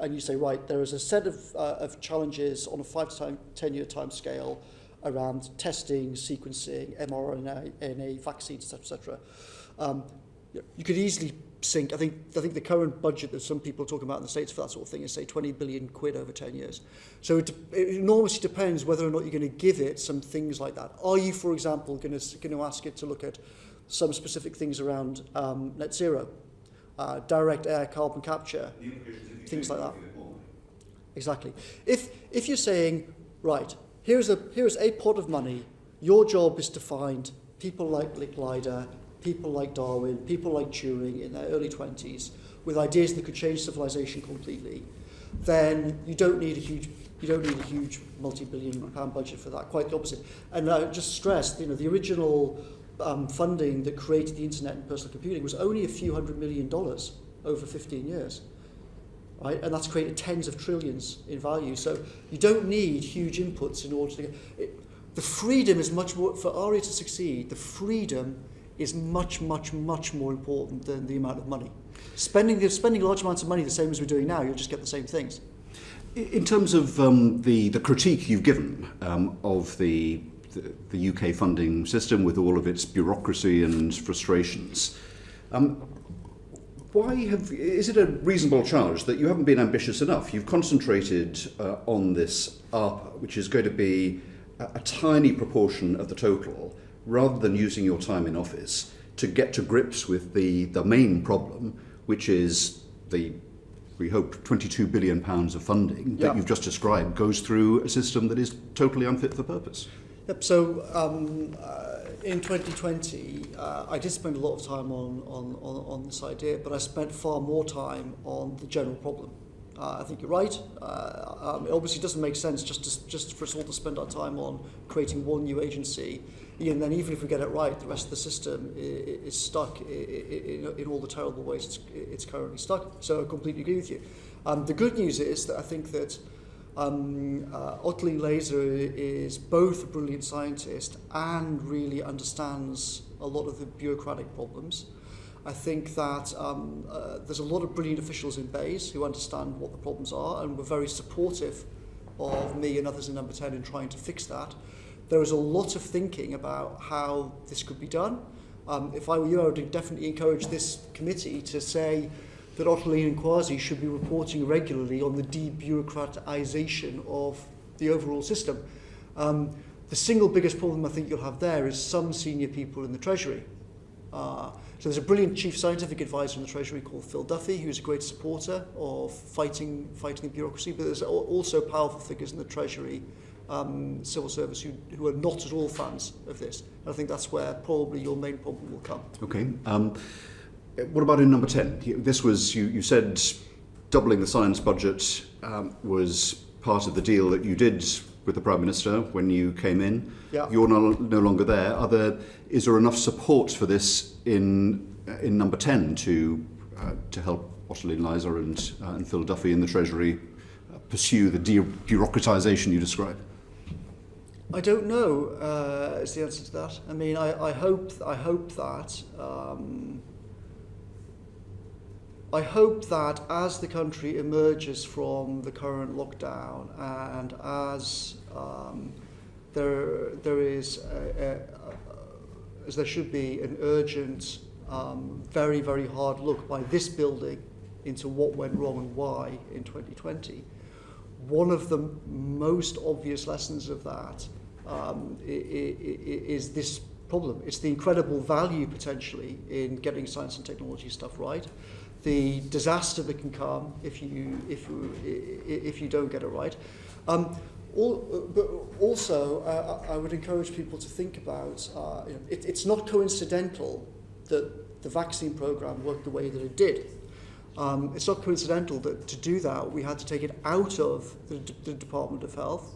And you say, right, there is a set of challenges on a 5 to 10 year time scale around testing, sequencing, mRNA, vaccines, etc. You could easily sink. I think the current budget that some people are talking about in the States for that sort of thing is, say, 20 billion quid over 10 years. So it enormously depends whether or not you're going to give it some things like that. Are you, for example, going to ask it to look at some specific things around net zero, direct air carbon capture, things like that? Exactly. If you're saying, right, here's a pot of money, your job is to find people like Licklider, people like Darwin, people like Turing in their early 20s with ideas that could change civilization completely, then you don't need a huge multi-billion-pound budget for that. Quite the opposite. And I just stressed, the original funding that created the internet and personal computing was only a few $100 million over 15 years. Right? And that's created tens of trillions in value. So you don't need huge inputs in order to get the freedom is much more, for Aria to succeed, the freedom is much more important than the amount of money. Spending large amounts of money the same as we're doing now, you'll just get the same things. In terms of the critique you've given of the UK funding system with all of its bureaucracy and frustrations, is it a reasonable charge that you haven't been ambitious enough? You've concentrated on this ARPA, which is going to be a tiny proportion of the total, rather than using your time in office to get to grips with the main problem, which is the we hope, £22 billion of funding that you've just described goes through a system that is totally unfit for purpose. Yep. So in 2020, I did spend a lot of time on this idea, but I spent far more time on the general problem. I think you're right. It obviously doesn't make sense just for us all to spend our time on creating one new agency, and then even if we get it right, the rest of the system is stuck in all the terrible ways it's currently stuck. So I completely agree with you. The good news is that I think that Ottilie Laser is both a brilliant scientist and really understands a lot of the bureaucratic problems. I think that there's a lot of brilliant officials in BEIS who understand what the problems are and were very supportive of me and others in Number 10 in trying to fix that. There is a lot of thinking about how this could be done. If I were you, I would definitely encourage this committee to say that Ottilie and Kwasi should be reporting regularly on the debureaucratisation of the overall system. The single biggest problem I think you'll have there is some senior people in the Treasury. So there's a brilliant chief scientific advisor in the Treasury called Phil Duffy, who's a great supporter of fighting the bureaucracy, but there's also powerful figures in the Treasury, civil service, who are not at all fans of this. And I think that's where probably your main problem will come. Okay. What about in Number 10? This was, you said, doubling the science budget was part of the deal that you did with the Prime Minister when you came in. Yeah. You're no longer there. Is there enough support for this in Number 10 to help Ottilie Laser and Phil Duffy in the Treasury pursue the debureaucratisation you described? I don't know is the answer to that. I mean, I hope that as the country emerges from the current lockdown and as there should be an urgent, very, very hard look by this building into what went wrong and why in 2020. One of the most obvious lessons of that is this problem. It's the incredible value potentially in getting science and technology stuff right. The disaster that can come if you don't get it right. But also, I would encourage people to think about, it's not coincidental that the vaccine program worked the way that it did. It's not coincidental that to do that, we had to take it out of the Department of Health.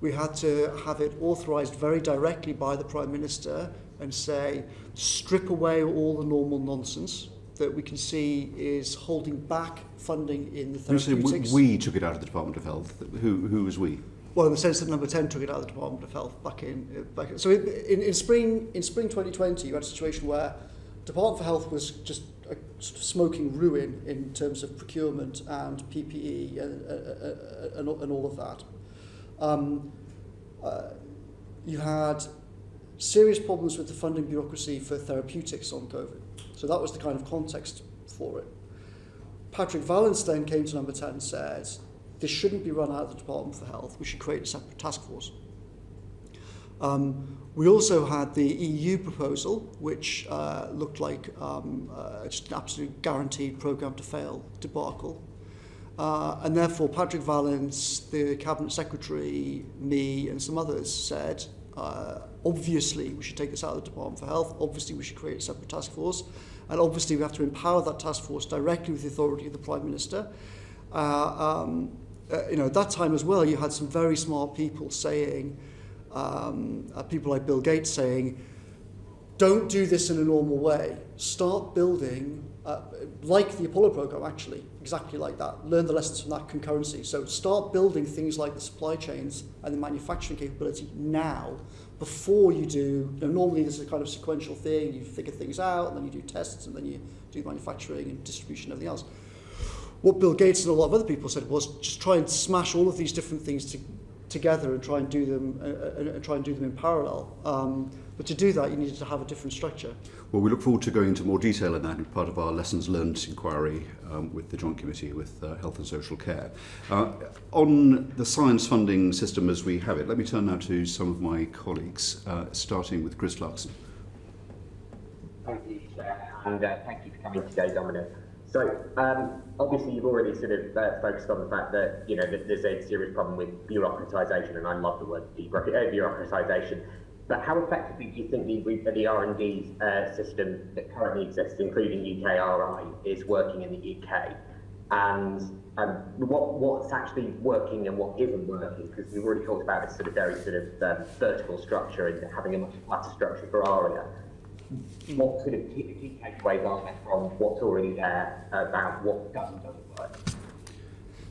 We had to have it authorised very directly by the Prime Minister and say, strip away all the normal nonsense that we can see is holding back funding in the therapeutics. You say we took it out of the Department of Health. Who was we? Well, in the sense that Number 10 took it out of the Department of Health back in. So in spring 2020, you had a situation where Department for Health was just a smoking ruin in terms of procurement and PPE and all of that. You had serious problems with the funding bureaucracy for therapeutics on COVID. So that was the kind of context for it. Patrick Vallance then came to Number 10 and said, this shouldn't be run out of the Department for Health, we should create a separate task force. We also had the EU proposal, which looked like just an absolute guaranteed programme to fail debacle. And therefore Patrick Vallance, the Cabinet Secretary, me and some others said, obviously we should take this out of the Department for Health, obviously we should create a separate task force, and obviously we have to empower that task force directly with the authority of the Prime Minister. At that time as well, you had some very smart people saying, people like Bill Gates saying, don't do this in a normal way. Start building, like the Apollo program actually, exactly like that. Learn the lessons from that concurrency. So start building things like the supply chains and the manufacturing capability now, before you do, normally this is a kind of sequential thing, you figure things out, and then you do tests, and then you do manufacturing and distribution and everything else. What Bill Gates and a lot of other people said was just try and smash all of these different things together and try and do them in parallel. But to do that, you needed to have a different structure. Well, we look forward to going into more detail in that in part of our lessons learned inquiry with the Joint Committee with Health and Social Care. On the science funding system as we have it, let me turn now to some of my colleagues, starting with Chris Clarkson. Thank you, Chair, and thank you for coming today, Dominic. So obviously you've already sort of focused on the fact that, you know, that there's a serious problem with bureaucratisation, and I love the word bureaucratisation. But how effectively do you think the R&D system that currently exists, including UKRI, is working in the UK? And what's actually working and what isn't working? Because we've already talked about this sort of very sort of vertical structure and having a much flatter structure for Aria. What sort of key takeaways are there from what's already there about what doesn't work?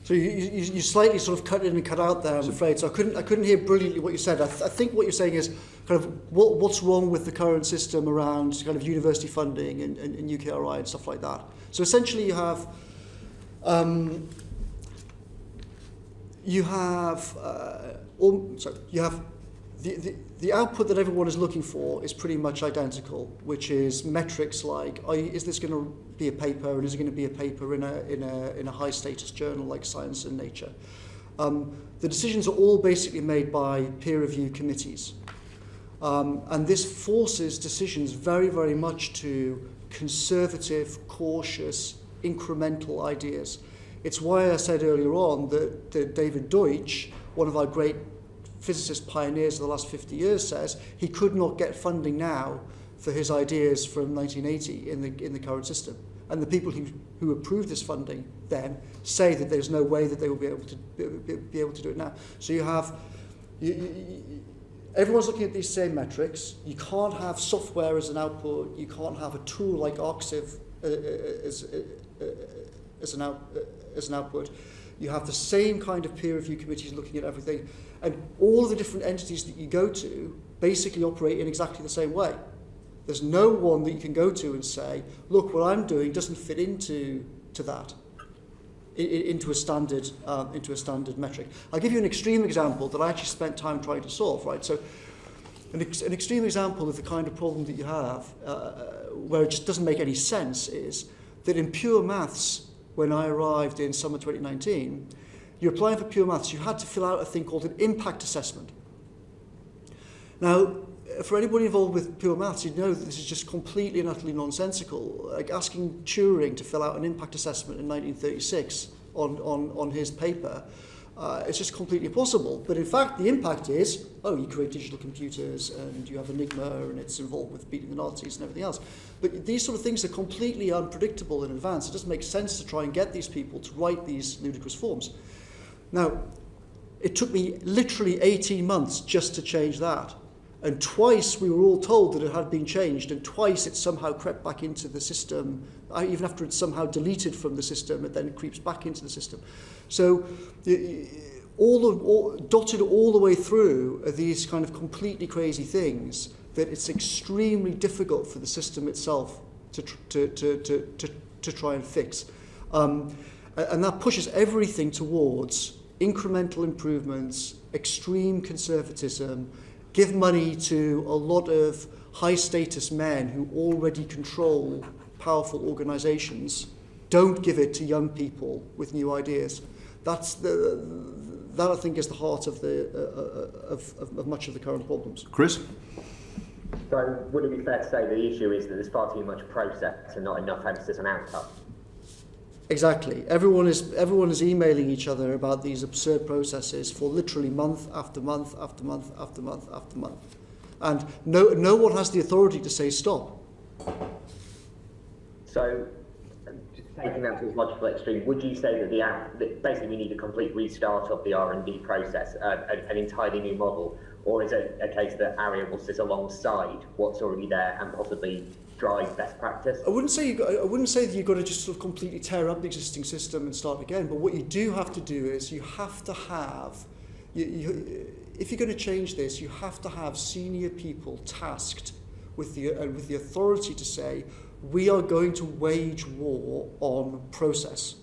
So you slightly sort of cut in and cut out there, I'm afraid. So I couldn't hear brilliantly what you said. I think what you're saying is kind of what's wrong with the current system around kind of university funding and UKRI and stuff like that. So essentially you have the output that everyone is looking for is pretty much identical, which is metrics like, is this going to be a paper, and is it going to be a paper in a high status journal like Science and Nature? The decisions are all basically made by peer review committees, and this forces decisions very, very much to conservative, cautious, incremental ideas. It's why I said earlier on that David Deutsch, one of our great physicist pioneers of the last 50 years, says he could not get funding now for his ideas from 1980 in the current system. And the people who approved this funding then say that there's no way that they will be able to do it now. So you have everyone's looking at these same metrics. You can't have software as an output. You can't have a tool like Arxiv as an output. You have the same kind of peer review committees looking at everything, and all of the different entities that you go to basically operate in exactly the same way. There's no one that you can go to and say, look, what I'm doing doesn't fit into a standard metric. I'll give you an extreme example that I actually spent time trying to solve, right? So an extreme example of the kind of problem that you have where it just doesn't make any sense is that in pure maths, when I arrived in summer 2019, you're applying for pure maths, you had to fill out a thing called an impact assessment. Now, for anybody involved with pure maths, you'd know that this is just completely and utterly nonsensical. Like asking Turing to fill out an impact assessment in 1936 on his paper, it's just completely impossible. But in fact, the impact is, you create digital computers and you have Enigma and it's involved with beating the Nazis and everything else. But these sort of things are completely unpredictable in advance. It doesn't make sense to try and get these people to write these ludicrous forms. Now, it took me literally 18 months just to change that. And twice we were all told that it had been changed, and twice it somehow crept back into the system. Even after it's somehow deleted from the system, it then creeps back into the system. So dotted all the way through are these kind of completely crazy things that it's extremely difficult for the system itself to try and fix. And that pushes everything towards incremental improvements, extreme conservatism, give money to a lot of high-status men who already control powerful organizations. Don't give it to young people with new ideas. That I think is the heart of of much of the current problems. Chris? So would it be fair to say the issue is that there's far too much process and not enough emphasis on outcome? Exactly. Everyone is emailing each other about these absurd processes for literally month after month after month after month after month. And no one has the authority to say stop. So, just taking that to its logical extreme, would you say that basically we need a complete restart of the R&D process, an entirely new model, or is it a case that Aria will sit alongside what's already there and possibly drive best practice? I wouldn't say that you've got to just sort of completely tear up the existing system and start again. But what you do have to do is you have to have, if you're going to change this, you have to have senior people tasked with the authority to say, we are going to wage war on process.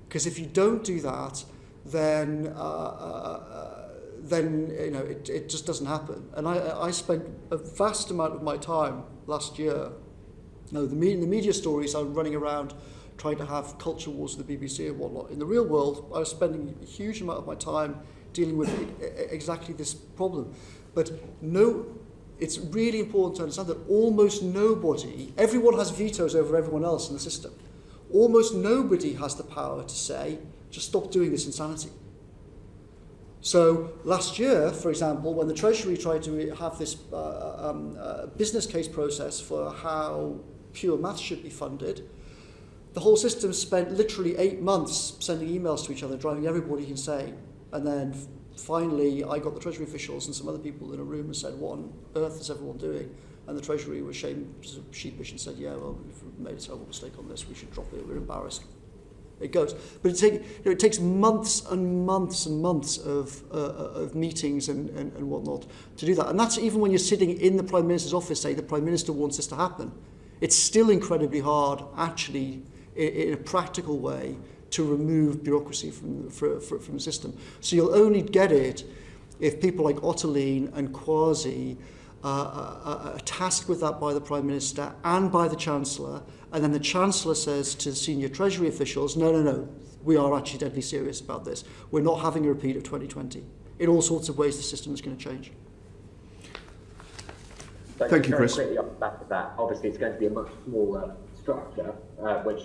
Because if you don't do that, then it just doesn't happen. And I spent a vast amount of my time last year. The media stories, I'm running around trying to have culture wars with the BBC and whatnot. In the real world, I was spending a huge amount of my time dealing with exactly this problem. But it's really important to understand that almost nobody, everyone has vetoes over everyone else in the system. almost nobody has the power to say, just stop doing this insanity. So last year, for example, when the Treasury tried to have this business case process for how pure maths should be funded, the whole system spent literally 8 months sending emails to each other, driving everybody insane. And then finally, I got the Treasury officials and some other people in a room and said, what on earth is everyone doing? And the Treasury was sheepish and said, yeah, well, we've made a terrible mistake on this, we should drop it, we're embarrassed. It goes. But it takes months and months and months of meetings and whatnot to do that. And that's even when you're sitting in the Prime Minister's office saying the Prime Minister wants this to happen. It's still incredibly hard, actually, in a practical way, to remove bureaucracy from the system. So you'll only get it if people like Ottoline and Kwasi are tasked with that by the Prime Minister and by the Chancellor, and then the Chancellor says to senior Treasury officials, no, we are actually deadly serious about this. We're not having a repeat of 2020. In all sorts of ways, the system is going to change. Thank you, Chris. Quickly off the back of that, obviously it's going to be a much smaller structure, which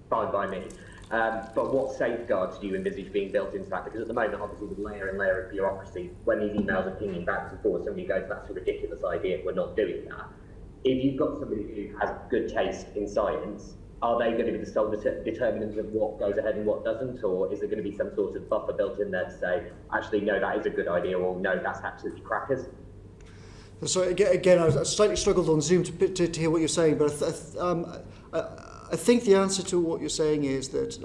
fine by me. But what safeguards do you envisage being built into that? Because at the moment, obviously, with layer and layer of bureaucracy, when these emails are pinging back and forth, somebody goes, that's a ridiculous idea, we're not doing that. If you've got somebody who has good taste in science, are they going to be the sole determinants of what goes ahead and what doesn't? Or is there going to be some sort of buffer built in there to say, actually, no, that is a good idea, or no, that's absolutely crackers? So again, I slightly struggled on Zoom to hear what you're saying, but I think the answer to what you're saying is that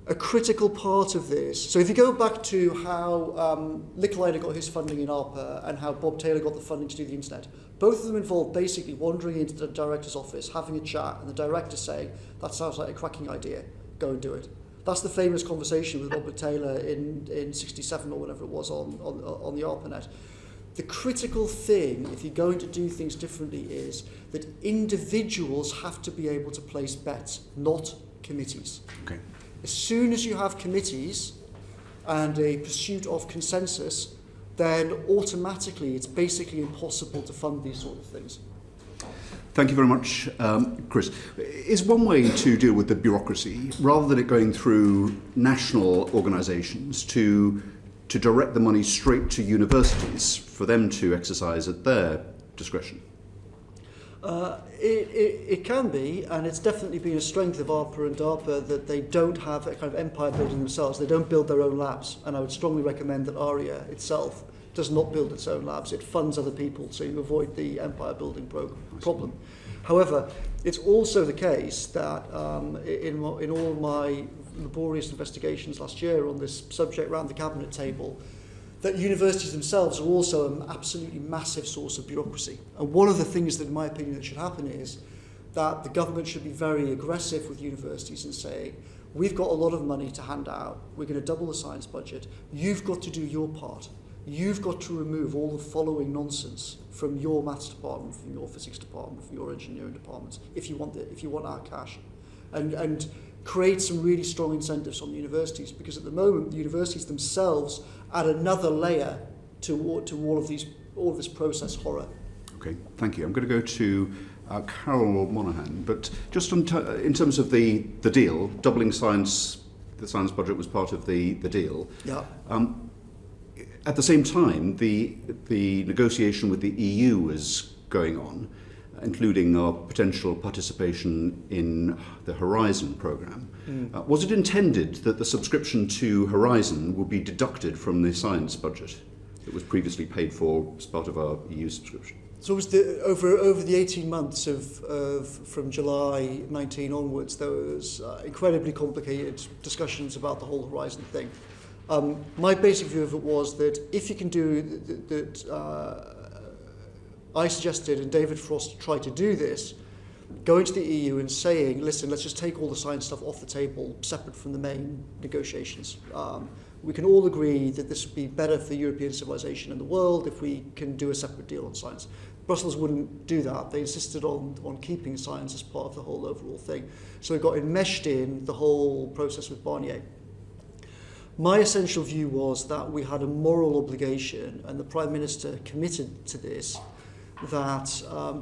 a critical part of this. So if you go back to how Licklider got his funding in ARPA and how Bob Taylor got the funding to do the internet, both of them involved basically wandering into the director's office, having a chat, and the director saying, that sounds like a cracking idea, go and do it. That's the famous conversation with Robert Taylor in 67 or whatever it was on the ARPANET. The critical thing, if you're going to do things differently, is that individuals have to be able to place bets, not committees. Okay. As soon as you have committees and a pursuit of consensus, then automatically it's basically impossible to fund these sort of things. Thank you very much, Chris. Is one way to deal with the bureaucracy, rather than it going through national organisations, to direct the money straight to universities for them to exercise at their discretion? It can be, and it's definitely been a strength of ARPA and DARPA that they don't have a kind of empire building themselves. They don't build their own labs, and I would strongly recommend that Aria itself does not build its own labs. It funds other people to avoid the empire building problem. However, it's also the case that in all my laborious investigations last year on this subject around the cabinet table, that universities themselves are also an absolutely massive source of bureaucracy. And one of the things that, in my opinion, that should happen is that the government should be very aggressive with universities and say, we've got a lot of money to hand out, we're going to double the science budget, you've got to do your part. You've got to remove all the following nonsense from your maths department, from your physics department, from your engineering departments, if you want our cash. And create some really strong incentives on the universities, because at the moment the universities themselves add another layer to all of this process horror. Okay, thank you. I'm going to go to Carol Monaghan, but just in terms of the deal, doubling the science budget was part of the deal. Yeah. At the same time, the negotiation with the EU is going on, including our potential participation in the Horizon programme. Was it intended that the subscription to Horizon would be deducted from the science budget that was previously paid for as part of our EU subscription? So it was over the 18 months from July 19 onwards, there was incredibly complicated discussions about the whole Horizon thing. My basic view of it was that if you can do that, I suggested, and David Frost tried to do this, going to the EU and saying, listen, let's just take all the science stuff off the table, separate from the main negotiations. We can all agree that this would be better for European civilization and the world if we can do a separate deal on science. Brussels wouldn't do that. They insisted on keeping science as part of the whole overall thing. So it got enmeshed in the whole process with Barnier. My essential view was that we had a moral obligation, and the Prime Minister committed to this, that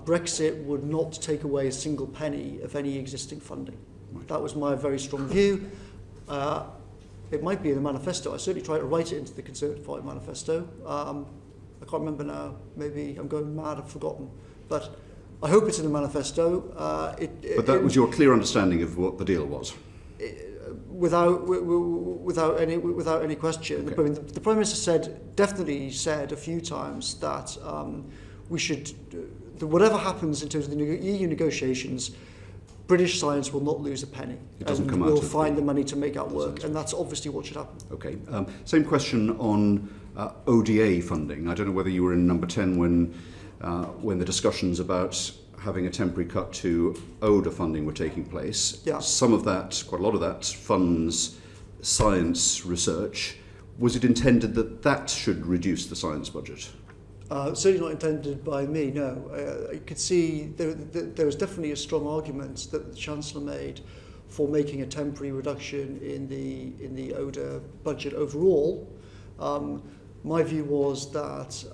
Brexit would not take away a single penny of any existing funding. Right. That was my very strong view. It might be in the manifesto. I certainly tried to write it into the Conservative Party manifesto. I can't remember now. Maybe I'm going mad, I've forgotten. But I hope it's in the manifesto. But that was your clear understanding of what the deal was? Without any question. Okay. I mean, the Prime Minister definitely said a few times that we should, whatever happens in terms of the EU negotiations, British science will not lose a penny. It doesn't come out we'll of find the money to make that work, and that's obviously what should happen. Okay. Same question on ODA funding. I don't know whether you were in number 10 when the discussions about having a temporary cut to ODA funding were taking place. Yeah. Some of that, quite a lot of that, funds science research. Was it intended that that should reduce the science budget? Certainly not intended by me, no. I could see there was definitely a strong argument that the Chancellor made for making a temporary reduction in the ODA budget overall. My view was that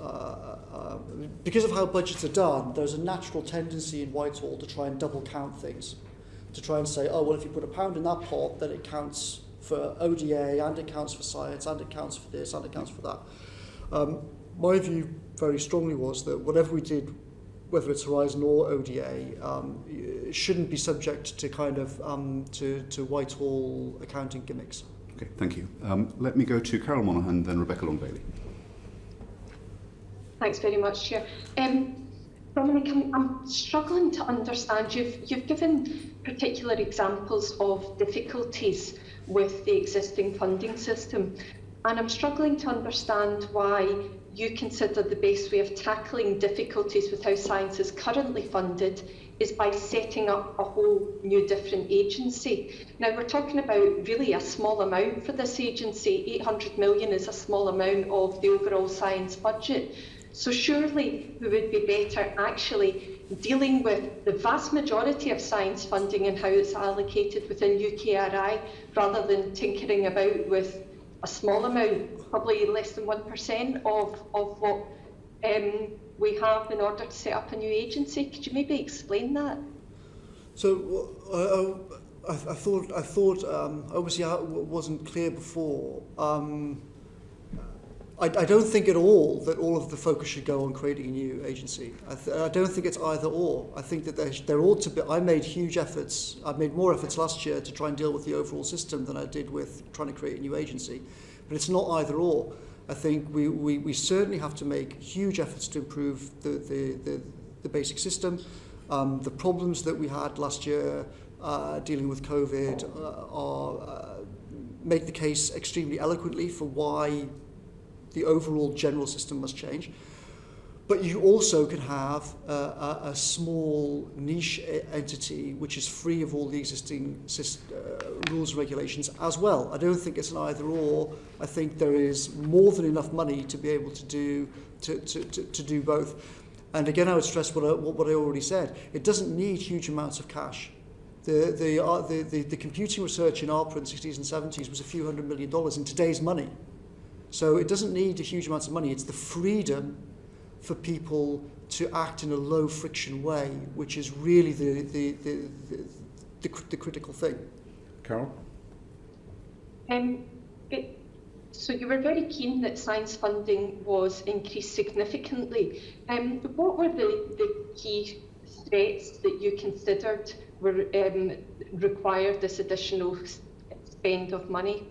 because of how budgets are done, there's a natural tendency in Whitehall to try and double count things, to try and say, oh, well, if you put £1 in that pot, then it counts for ODA, and it counts for science, and it counts for this, and it counts for that. My view very strongly was that whatever we did, whether it's Horizon or ODA, shouldn't be subject to kind of to Whitehall accounting gimmicks. Okay, thank you. Let me go to Carol Monaghan, then Rebecca Long-Bailey. Thanks very much, Chair. Dominic, I'm struggling to understand. You've given particular examples of difficulties with the existing funding system, and I'm struggling to understand why you consider the best way of tackling difficulties with how science is currently funded is by setting up a whole new different agency. Now, we're talking about really a small amount for this agency. 800 million is a small amount of the overall science budget. So surely we would be better actually dealing with the vast majority of science funding and how it's allocated within UKRI, rather than tinkering about with a small amount, probably less than 1% of what we have in order to set up a new agency. Could you maybe explain that? So I thought obviously I wasn't clear before. I don't think at all that all of the focus should go on creating a new agency. I don't think it's either or. I think that there ought to be. I made huge efforts. I made more efforts last year to try and deal with the overall system than I did with trying to create a new agency. But it's not either or. I think we certainly have to make huge efforts to improve the basic system. The problems that we had last year dealing with COVID make the case extremely eloquently for why the overall general system must change. But you also can have a small niche entity which is free of all the existing rules and regulations as well. I don't think it's an either or. I think there is more than enough money to be able to do both. And again, I would stress what I already said. It doesn't need huge amounts of cash. The computing research in ARPA in the 60s and 70s was a few $100 million in today's money. So it doesn't need a huge amount of money. It's the freedom for people to act in a low friction way, which is really the critical thing. Carol? So you were very keen that science funding was increased significantly. What were the key threats that you considered were required this additional spend of money?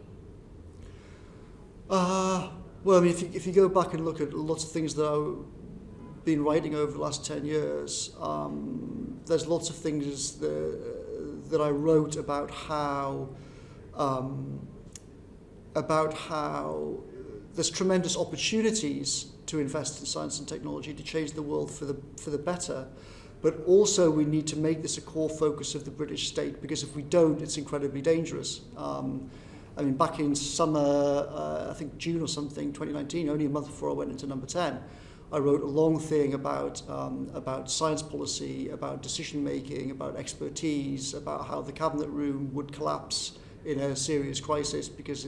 Well, I mean, if you go back and look at lots of things that I've been writing over the last 10 years, there's lots of things that I wrote about how there's tremendous opportunities to invest in science and technology to change the world for the better, but also we need to make this a core focus of the British state, because if we don't, it's incredibly dangerous. I mean, back in summer, I think June or something, 2019, only a month before I went into number 10, I wrote a long thing about science policy, about decision making, about expertise, about how the cabinet room would collapse in a serious crisis because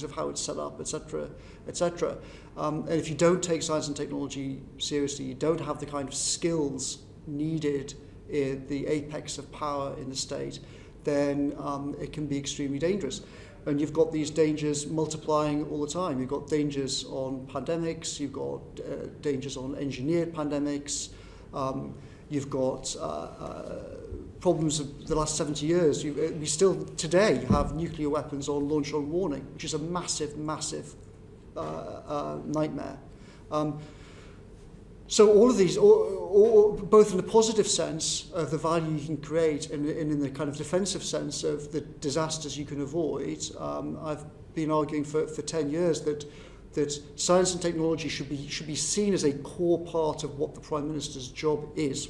of how it's set up, etc., etc. And if you don't take science and technology seriously, you don't have the kind of skills needed in the apex of power in the state, then it can be extremely dangerous. And you've got these dangers multiplying all the time. You've got dangers on pandemics, you've got dangers on engineered pandemics, you've got problems of the last 70 years. We still today have nuclear weapons on launch on warning, which is a massive, massive nightmare. So all of these, both in the positive sense of the value you can create and in the kind of defensive sense of the disasters you can avoid, I've been arguing for 10 years that science and technology should be seen as a core part of what the Prime Minister's job is.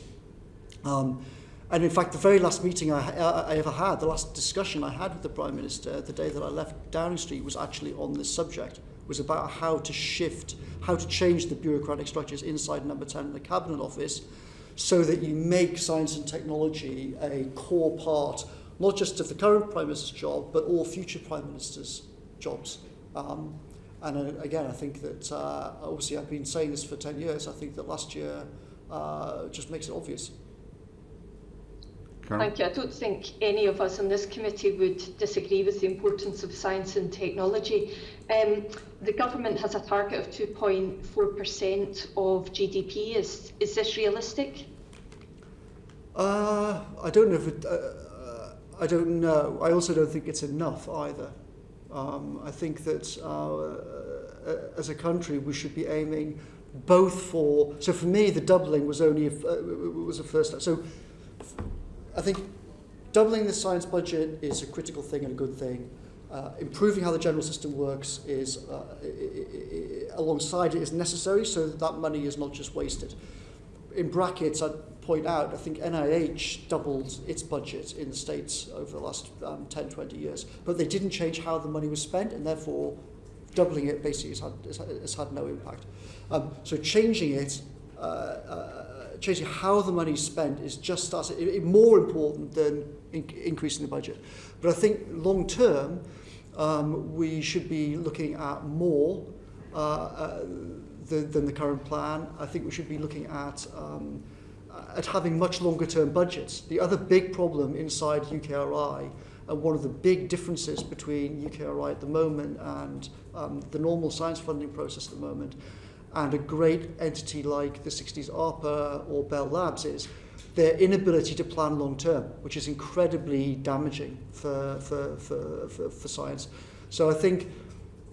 And in fact, the very last meeting I ever had, the last discussion I had with the Prime Minister the day that I left Downing Street was actually on this subject. Was about how to change the bureaucratic structures inside Number 10 in the Cabinet Office so that you make science and technology a core part, not just of the current Prime Minister's job, but all future Prime Ministers' jobs. And again, I think that, obviously I've been saying this for 10 years, I think that last year just makes it obvious. Thank you. I don't think any of us on this committee would disagree with the importance of science and technology. The government has a target of 2.4% of GDP. Is this realistic? I don't know if I don't know. I also don't think it's enough either. I think that as a country we should be aiming both for. So for me, the doubling was only was a first step. So I think doubling the science budget is a critical thing and a good thing. Improving how the general system works is, alongside it, is necessary so that money is not just wasted. In brackets, I'd point out, I think NIH doubled its budget in the States over the last 10, 20 years, but they didn't change how the money was spent, and therefore doubling it basically has had no impact. So changing it, changing how the money is spent is just as more important than increasing the budget. But I think long term, we should be looking at more than the current plan. I think we should be looking at having much longer term budgets. The other big problem inside UKRI, and one of the big differences between UKRI at the moment and the normal science funding process at the moment, and a great entity like the 60s ARPA or Bell Labs is their inability to plan long term, which is incredibly damaging for science. So I think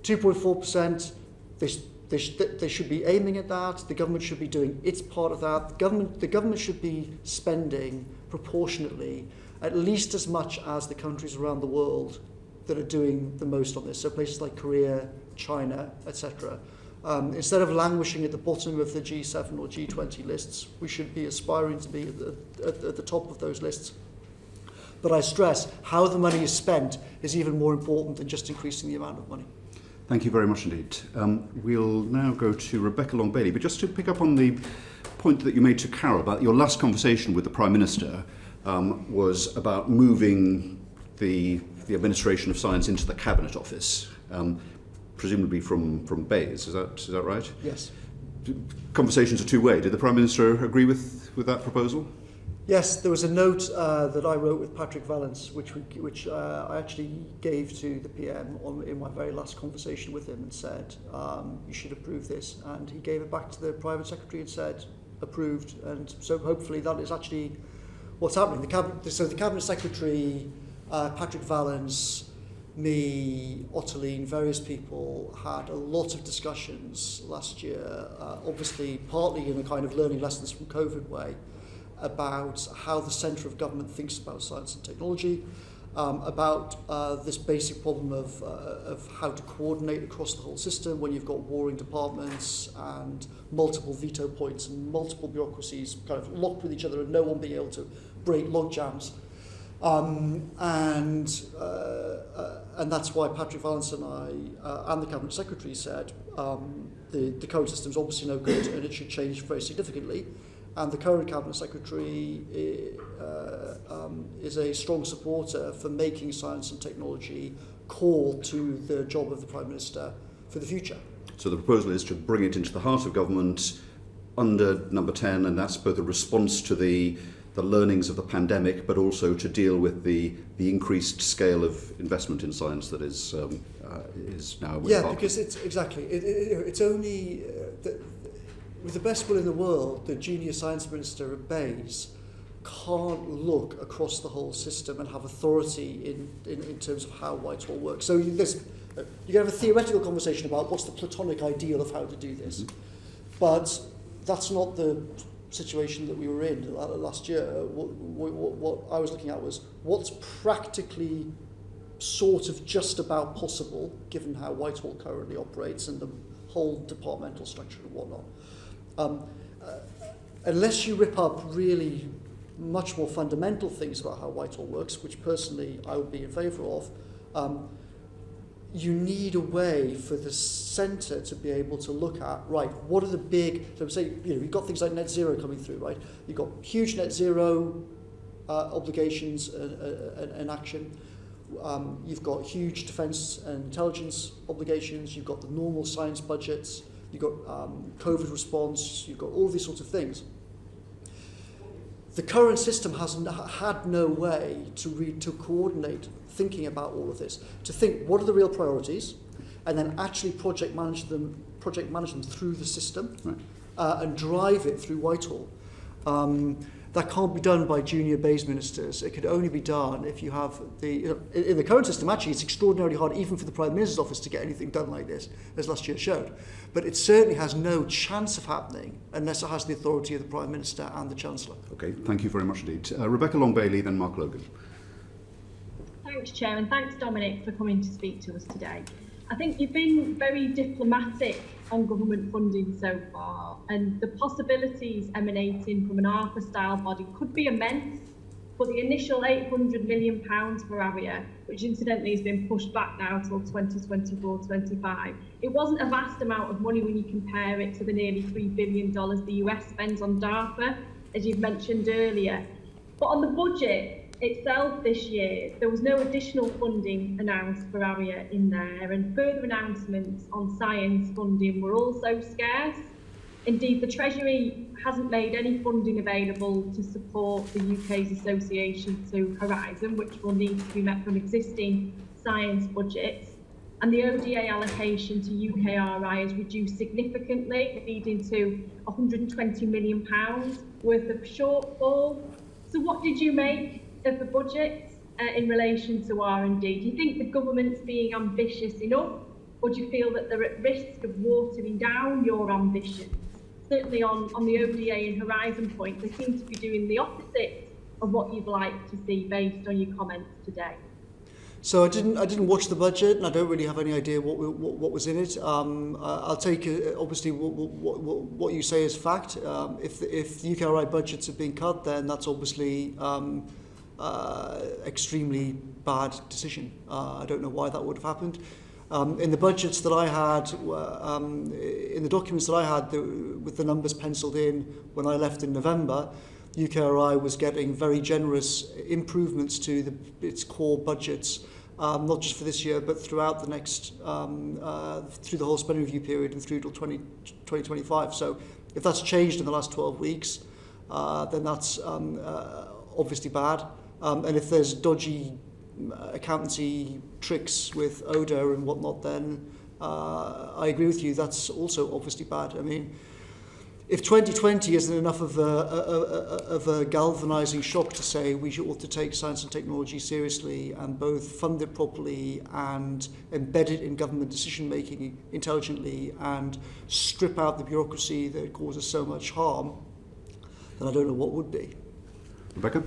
2.4%, they should be aiming at that. The government should be doing its part of that. The government should be spending proportionately at least as much as the countries around the world that are doing the most on this. So places like Korea, China, etc. Instead of languishing at the bottom of the G7 or G20 lists, we should be aspiring to be at the top of those lists. But I stress, how the money is spent is even more important than just increasing the amount of money. Thank you very much indeed. We'll now go to Rebecca Long-Bailey, but just to pick up on the point that you made to Carol about your last conversation with the Prime Minister was about moving the administration of science into the Cabinet Office. Presumably from Bayes, is that right? Yes. Conversations are two-way. Did the Prime Minister agree with that proposal? Yes, there was a note that I wrote with Patrick Vallance, which I actually gave to the PM in my very last conversation with him and said, you should approve this. And he gave it back to the Private Secretary and said, approved. And so hopefully that is actually what's happening. The Cabinet Secretary, Patrick Vallance, me, Ottoline, various people had a lot of discussions last year, obviously partly in a kind of learning lessons from COVID way, about how the centre of government thinks about science and technology, about this basic problem of how to coordinate across the whole system when you've got warring departments and multiple veto points and multiple bureaucracies kind of locked with each other and no one being able to break log jams. And that's why Patrick Vallance and I and the Cabinet Secretary said the current system is obviously no good and it should change very significantly. and the current Cabinet Secretary is a strong supporter for making science and technology core to the job of the Prime Minister for the future. So the proposal is to bring it into the heart of government under number 10, and that's both a response to the learnings of the pandemic, but also to deal with the increased scale of investment in science that is now. Yeah, because it's only with the best will in the world, the junior science minister at Bayes can't look across the whole system and have authority in terms of how Whitehall works. So you can have a theoretical conversation about what's the platonic ideal of how to do this, but that's not the situation that we were in last year. What I was looking at was what's practically sort of just about possible, given how Whitehall currently operates and the whole departmental structure and whatnot. Unless you rip up really much more fundamental things about how Whitehall works, which personally I would be in favour of, you need a way for the centre to be able to look at, right, what are the big, so say, you've got things like net zero coming through, right? You've got huge net zero obligations and action. You've got huge defence and intelligence obligations. You've got the normal science budgets. You've got COVID response. You've got all these sorts of things. The current system has had no way to coordinate thinking about all of this, to think what are the real priorities, and then actually project manage them through the system, right, and drive it through Whitehall. That can't be done by junior Bayes ministers. It could only be done if you have in the current system, actually, it's extraordinarily hard even for the Prime Minister's office to get anything done like this, as last year showed. But it certainly has no chance of happening unless it has the authority of the Prime Minister and the Chancellor. Okay, thank you very much indeed. Rebecca Long-Bailey, then Mark Logan. Thanks, Chair, and thanks, Dominic, for coming to speak to us today. I think you've been very diplomatic on government funding so far, and the possibilities emanating from an ARPA-style body could be immense, but the initial £800 million for Aria, which incidentally has been pushed back now till 2024-25, it wasn't a vast amount of money when you compare it to the nearly $3 billion the US spends on DARPA, as you've mentioned earlier. But on the budget itself this year, there was no additional funding announced for Aria in there, and further announcements on science funding were also scarce. Indeed, the Treasury hasn't made any funding available to support the UK's association to Horizon, which will need to be met from existing science budgets. And the ODA allocation to UKRI is reduced significantly, leading to £120 million worth of shortfall. So what did you make of the budget in relation to R&D? Do you think the government's being ambitious enough, or do you feel that they're at risk of watering down your ambitions? Certainly on the ODA and Horizon point, they seem to be doing the opposite of what you'd like to see based on your comments today. So I didn't watch the budget, and I don't really have any idea what was in it. I'll take obviously what you say is fact. If the UKRI budgets have been cut, then that's obviously extremely bad decision. I don't know why that would have happened. In the budgets that I had, in the documents that I had with the numbers penciled in when I left in November, UKRI was getting very generous improvements to its core budgets, not just for this year, but throughout the next, through the whole spending review period and through till 2025. So if that's changed in the last 12 weeks, then that's obviously bad. And if there's dodgy accountancy tricks with ODA and whatnot, then I agree with you, that's also obviously bad. I mean, if 2020 isn't enough of a galvanising shock to say we ought to take science and technology seriously and both fund it properly and embed it in government decision-making intelligently and strip out the bureaucracy that causes so much harm, then I don't know what would be. Rebecca?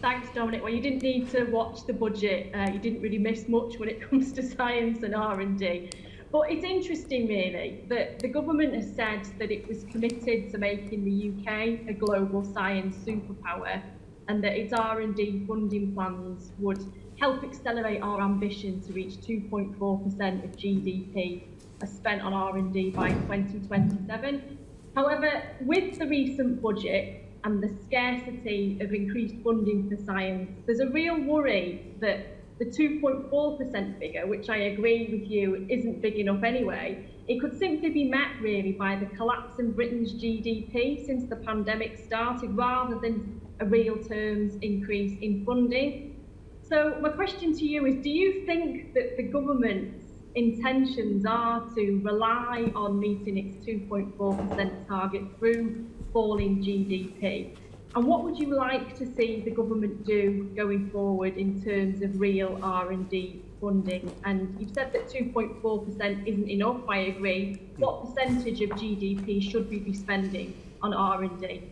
Thanks, Dominic. Well, you didn't need to watch the budget. You didn't really miss much when it comes to science and R&D. But it's interesting, really, that the government has said that it was committed to making the UK a global science superpower and that its R&D funding plans would help accelerate our ambition to reach 2.4% of GDP as spent on R&D by 2027. However, with the recent budget and the scarcity of increased funding for science, there's a real worry that the 2.4% figure, which I agree with you isn't big enough anyway, it could simply be met really by the collapse in Britain's GDP since the pandemic started, rather than a real terms increase in funding. So my question to you is, do you think that the government's intentions are to rely on meeting its 2.4% target through falling GDP? And what would you like to see the government do going forward in terms of real R&D funding? And you've said that 2.4% isn't enough, I agree. What percentage of GDP should we be spending on R&D?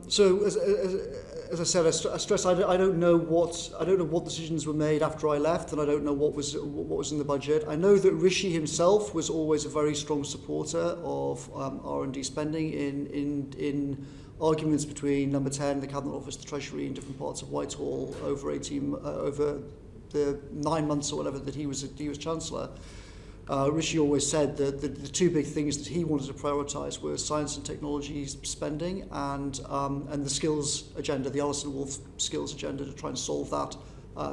So as I said, I stress I don't know what decisions were made after I left, and I don't know what was in the budget. I know that Rishi himself was always a very strong supporter of R&D spending in arguments between Number 10, the Cabinet Office, the Treasury, in different parts of Whitehall over the 9 months or whatever that he was Chancellor. Rishi always said that the two big things that he wanted to prioritise were science and technology spending and the skills agenda, the Alison Wolf skills agenda, to try and solve that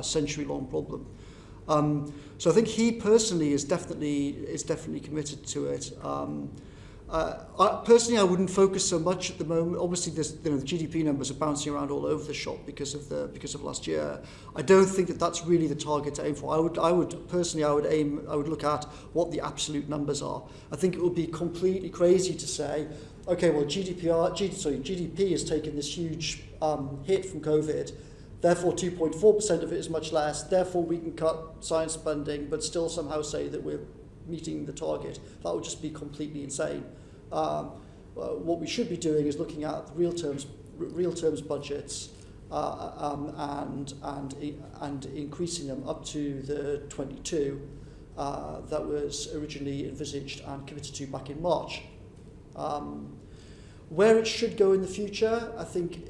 century-long problem. So I think he personally is definitely committed to it. Personally, I wouldn't focus so much at the moment. Obviously, the GDP numbers are bouncing around all over the shop because of last year. I don't think that that's really the target to aim for. I would look at what the absolute numbers are. I think it would be completely crazy to say, okay, well, GDP has taken this huge hit from COVID. Therefore, 2.4% of it is much less. Therefore, we can cut science spending, but still somehow say that we're meeting the target. That would just be completely insane. What we should be doing is looking at real terms budgets and increasing them up to the 22 that was originally envisaged and committed to back in March. Where it should go in the future, I think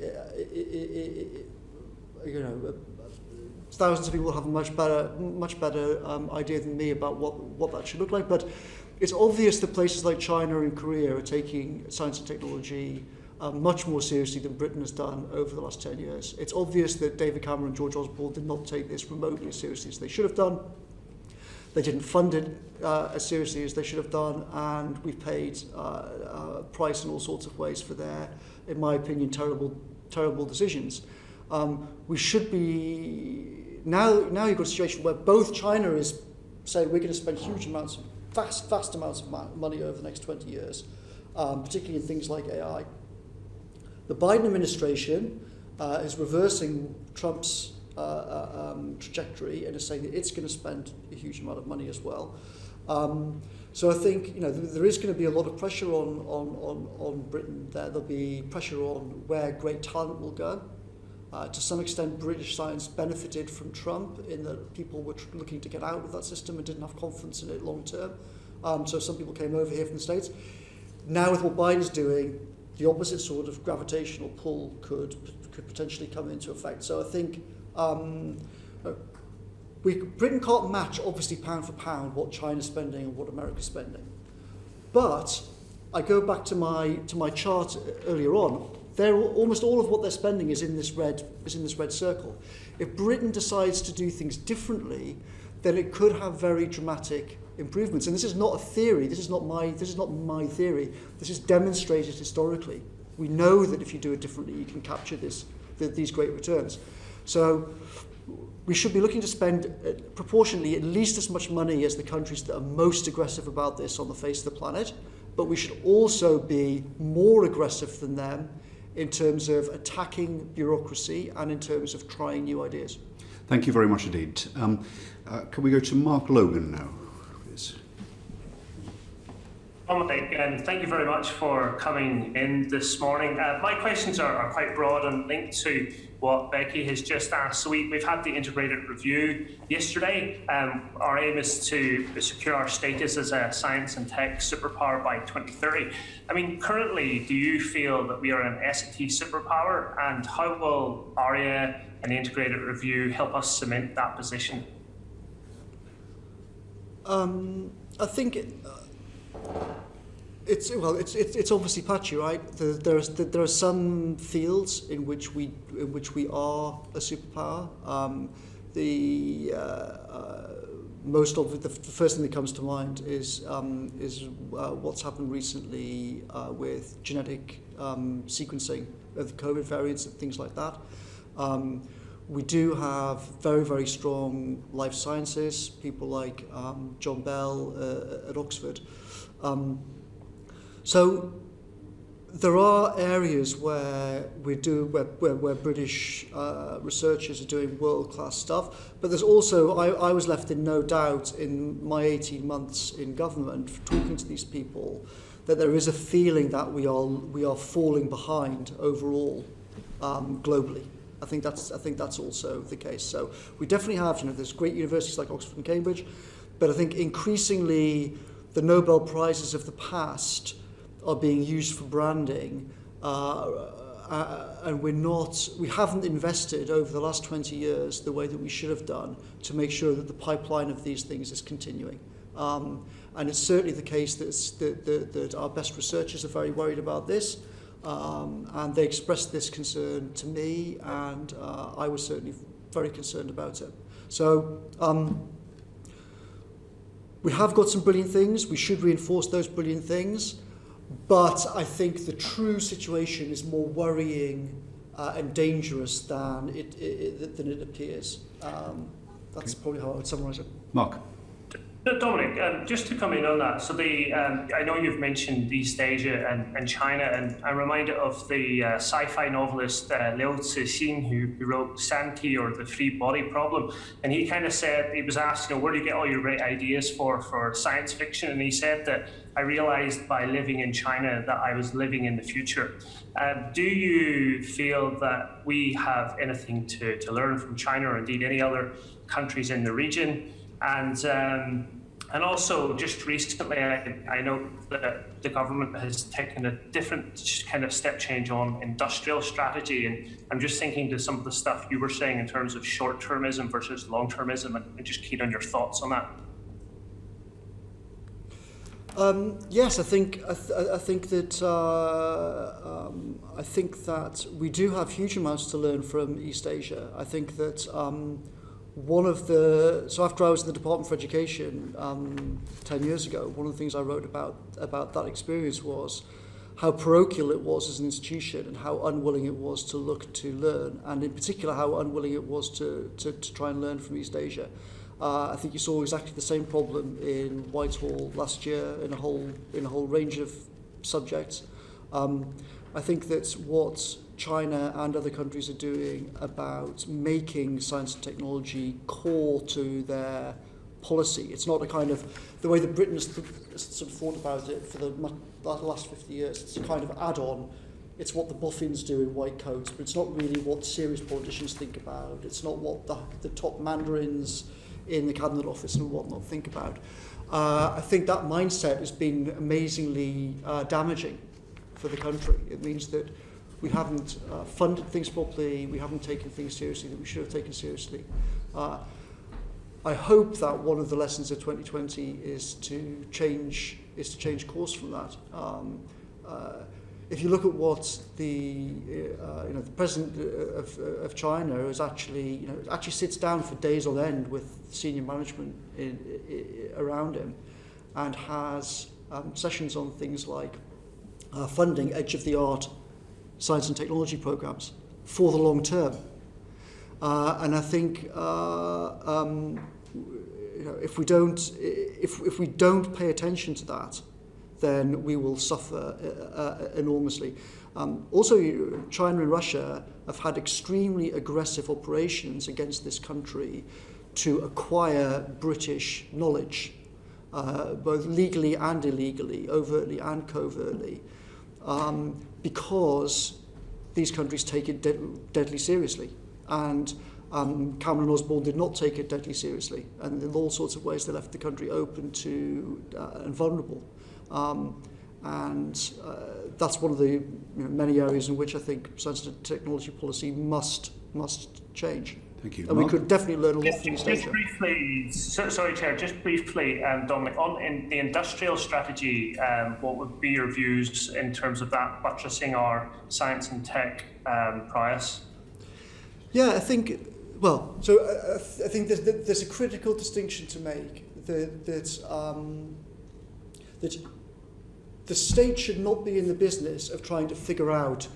thousands of people have a much better idea than me about what that should look like. But it's obvious that places like China and Korea are taking science and technology much more seriously than Britain has done over the last 10 years. It's obvious that David Cameron and George Osborne did not take this remotely as seriously as they should have done. They didn't fund it as seriously as they should have done, and we've paid price in all sorts of ways for their, in my opinion, terrible decisions. We should be now you've got a situation where both China is saying we're going to spend huge amounts of vast amounts of money over the next 20 years, particularly in things like AI. The Biden administration is reversing Trump's trajectory and is saying that it's going to spend a huge amount of money as well. So I think there is going to be a lot of pressure on Britain. There'll be pressure on where great talent will go. To some extent, British science benefited from Trump in that people were looking to get out of that system and didn't have confidence in it long term. So some people came over here from the States. Now with what Biden's doing, the opposite sort of gravitational pull could potentially come into effect. So I think Britain can't match, obviously, pound for pound what China's spending and what America's spending. But I go back to my chart earlier on. Almost all of what they're spending is in this red circle. If Britain decides to do things differently, then it could have very dramatic improvements. And this is not a theory. This is not my theory. This is demonstrated historically. We know that if you do it differently, you can capture these great returns. So we should be looking to spend proportionally at least as much money as the countries that are most aggressive about this on the face of the planet. But we should also be more aggressive than them in terms of attacking bureaucracy and in terms of trying new ideas. Thank you very much indeed. Can we go to Mark Logan now, please? Dominic, and thank you very much for coming in this morning. My questions are quite broad and linked to what Becky has just asked. So we've had the integrated review yesterday. Our aim is to secure our status as a science and tech superpower by 2030. I mean, currently, do you feel that we are an S&T superpower? And how will Aria and the integrated review help us cement that position? I think It's obviously patchy, right? There are some fields in which we are a superpower. Most of the first thing that comes to mind is what's happened recently with genetic sequencing of the COVID variants and things like that. We do have very, very strong life sciences, people like John Bell at Oxford. So there are areas where where British researchers are doing world-class stuff, but there's also, I was left in no doubt in my 18 months in government talking to these people that there is a feeling that we are falling behind overall globally. I think that's also the case. So we definitely have, there's great universities like Oxford and Cambridge, but I think increasingly the Nobel Prizes of the past are being used for branding, and we haven't invested over the last 20 years the way that we should have done to make sure that the pipeline of these things is continuing. And it's certainly the case that our best researchers are very worried about this. And they expressed this concern to me, and I was certainly very concerned about it. So we have got some brilliant things. We should reinforce those brilliant things. But I think the true situation is more worrying and dangerous than it appears. That's probably how I would summarise it. Mark. Dominic, just to come in on that, so I know you've mentioned East Asia and China, and I'm reminded of the sci-fi novelist Liu Cixin, who wrote Santi, or The Free Body Problem, and he kind of said, he was asked, where do you get all your great ideas for science fiction, and he said that, I realized by living in China that I was living in the future. Do you feel that we have anything to learn from China, or indeed any other countries in the region? And also, just recently, I know that the government has taken a different kind of step change on industrial strategy, and I'm just thinking to some of the stuff you were saying in terms of short-termism versus long-termism, and just keen on your thoughts on that. Yes, I think that we do have huge amounts to learn from East Asia. I think that so after I was in the Department for Education 10 years ago, one of the things I wrote about that experience was how parochial it was as an institution and how unwilling it was to look to learn, and in particular how unwilling it was to try and learn from East Asia. I think you saw exactly the same problem in Whitehall last year in a whole range of subjects. I think that's what China and other countries are doing about making science and technology core to their policy. It's not a kind of, the way that Britain has sort of thought about it for the last 50 years, it's a kind of add-on. It's what the boffins do in white coats, but it's not really what serious politicians think about. It's not what the top mandarins in the cabinet office and whatnot think about. I think that mindset has been amazingly damaging for the country. It means that we haven't funded things properly, we haven't taken things seriously that we should have taken seriously. I hope that one of the lessons of 2020 is to change course from that. If you look at what the president of China is actually sits down for days on end with senior management around him, and has sessions on things like funding edge-of-the-art science and technology programs for the long term. And I think if we don't pay attention to that, then we will suffer enormously. Also, China and Russia have had extremely aggressive operations against this country to acquire British knowledge, both legally and illegally, overtly and covertly, because these countries take it deadly seriously. And Cameron Osborne did not take it deadly seriously, and in all sorts of ways they left the country open to and vulnerable. That's one of the many areas in which I think science and technology policy must change. Thank you. And Mark? we could definitely learn a lot from this Just data. briefly, sorry, Chair, just briefly, Dominic, in the industrial strategy, what would be your views in terms of that buttressing our science and tech prowess? Yeah, I think, well, so I think there's a critical distinction to make that the state should not be in the business of trying to figure out,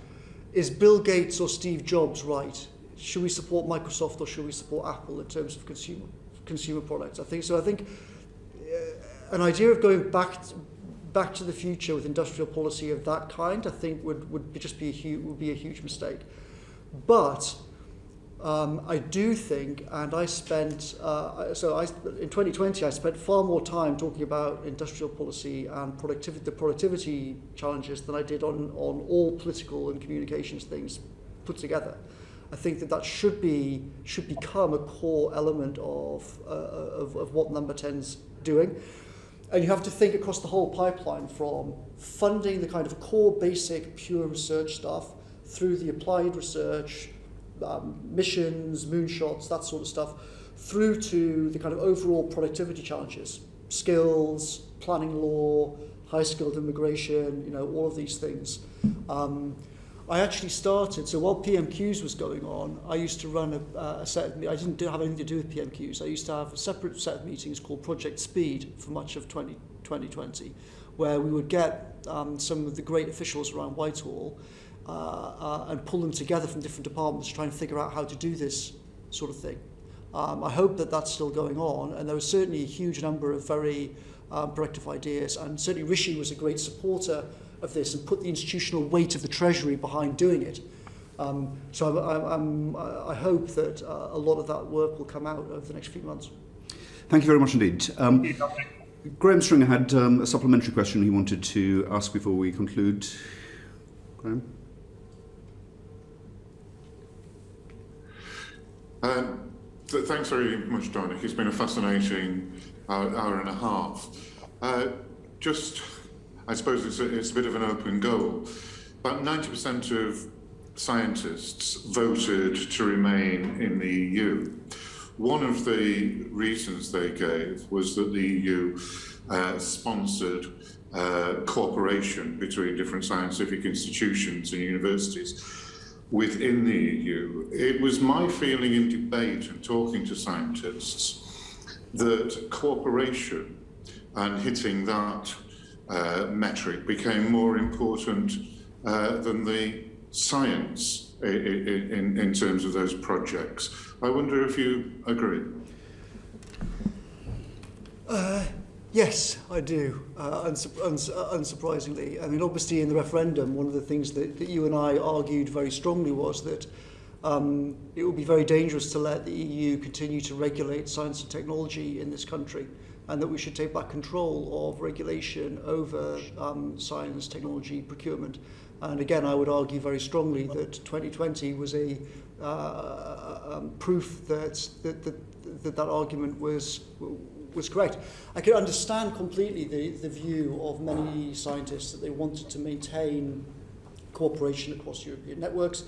is Bill Gates or Steve Jobs right? Should we support Microsoft or should we support Apple in terms of consumer products? I think an idea of going back to the future with industrial policy of that kind, I think would be a huge mistake. But I do think, and I spent in 2020 I spent far more time talking about industrial policy and the productivity challenges than I did on all political and communications things put together. I think that should become a core element of what Number 10's doing. And you have to think across the whole pipeline, from funding the kind of core basic pure research stuff through the applied research, missions, moonshots, that sort of stuff, through to the kind of overall productivity challenges, skills, planning law, high-skilled immigration, all of these things. I actually started, so while PMQs was going on, I used to run a set of, I didn't have anything to do with PMQs. I used to have a separate set of meetings called Project Speed for much of 2020, where we would get some of the great officials around Whitehall and pull them together from different departments to try and figure out how to do this sort of thing. I hope that that's still going on, and there was certainly a huge number of very productive ideas, and certainly Rishi was a great supporter of this and put the institutional weight of the Treasury behind doing it. So I hope that a lot of that work will come out over the next few months. Thank you very much indeed. Graham Stringer had a supplementary question he wanted to ask before we conclude. Graham? Thanks very much, Dominic. It's been a fascinating hour and a half. I suppose it's a bit of an open goal. About 90% of scientists voted to remain in the EU. One of the reasons they gave was that the EU sponsored cooperation between different scientific institutions and universities within the EU. It was my feeling in debate and talking to scientists that cooperation and hitting that metric became more important than the science in terms of those projects. I wonder if you agree. Yes, I do, unsurprisingly. I mean, obviously in the referendum, one of the things that you and I argued very strongly was that it would be very dangerous to let the EU continue to regulate science and technology in this country, and that we should take back control of regulation over science, technology, procurement. And again, I would argue very strongly that 2020 was a proof that argument was correct. I could understand completely the view of many scientists that they wanted to maintain cooperation across European networks.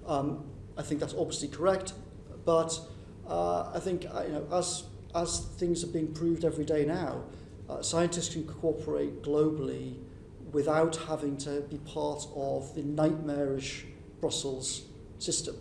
I think that's obviously correct, but I think as things are being proved every day now, scientists can cooperate globally without having to be part of the nightmarish Brussels system,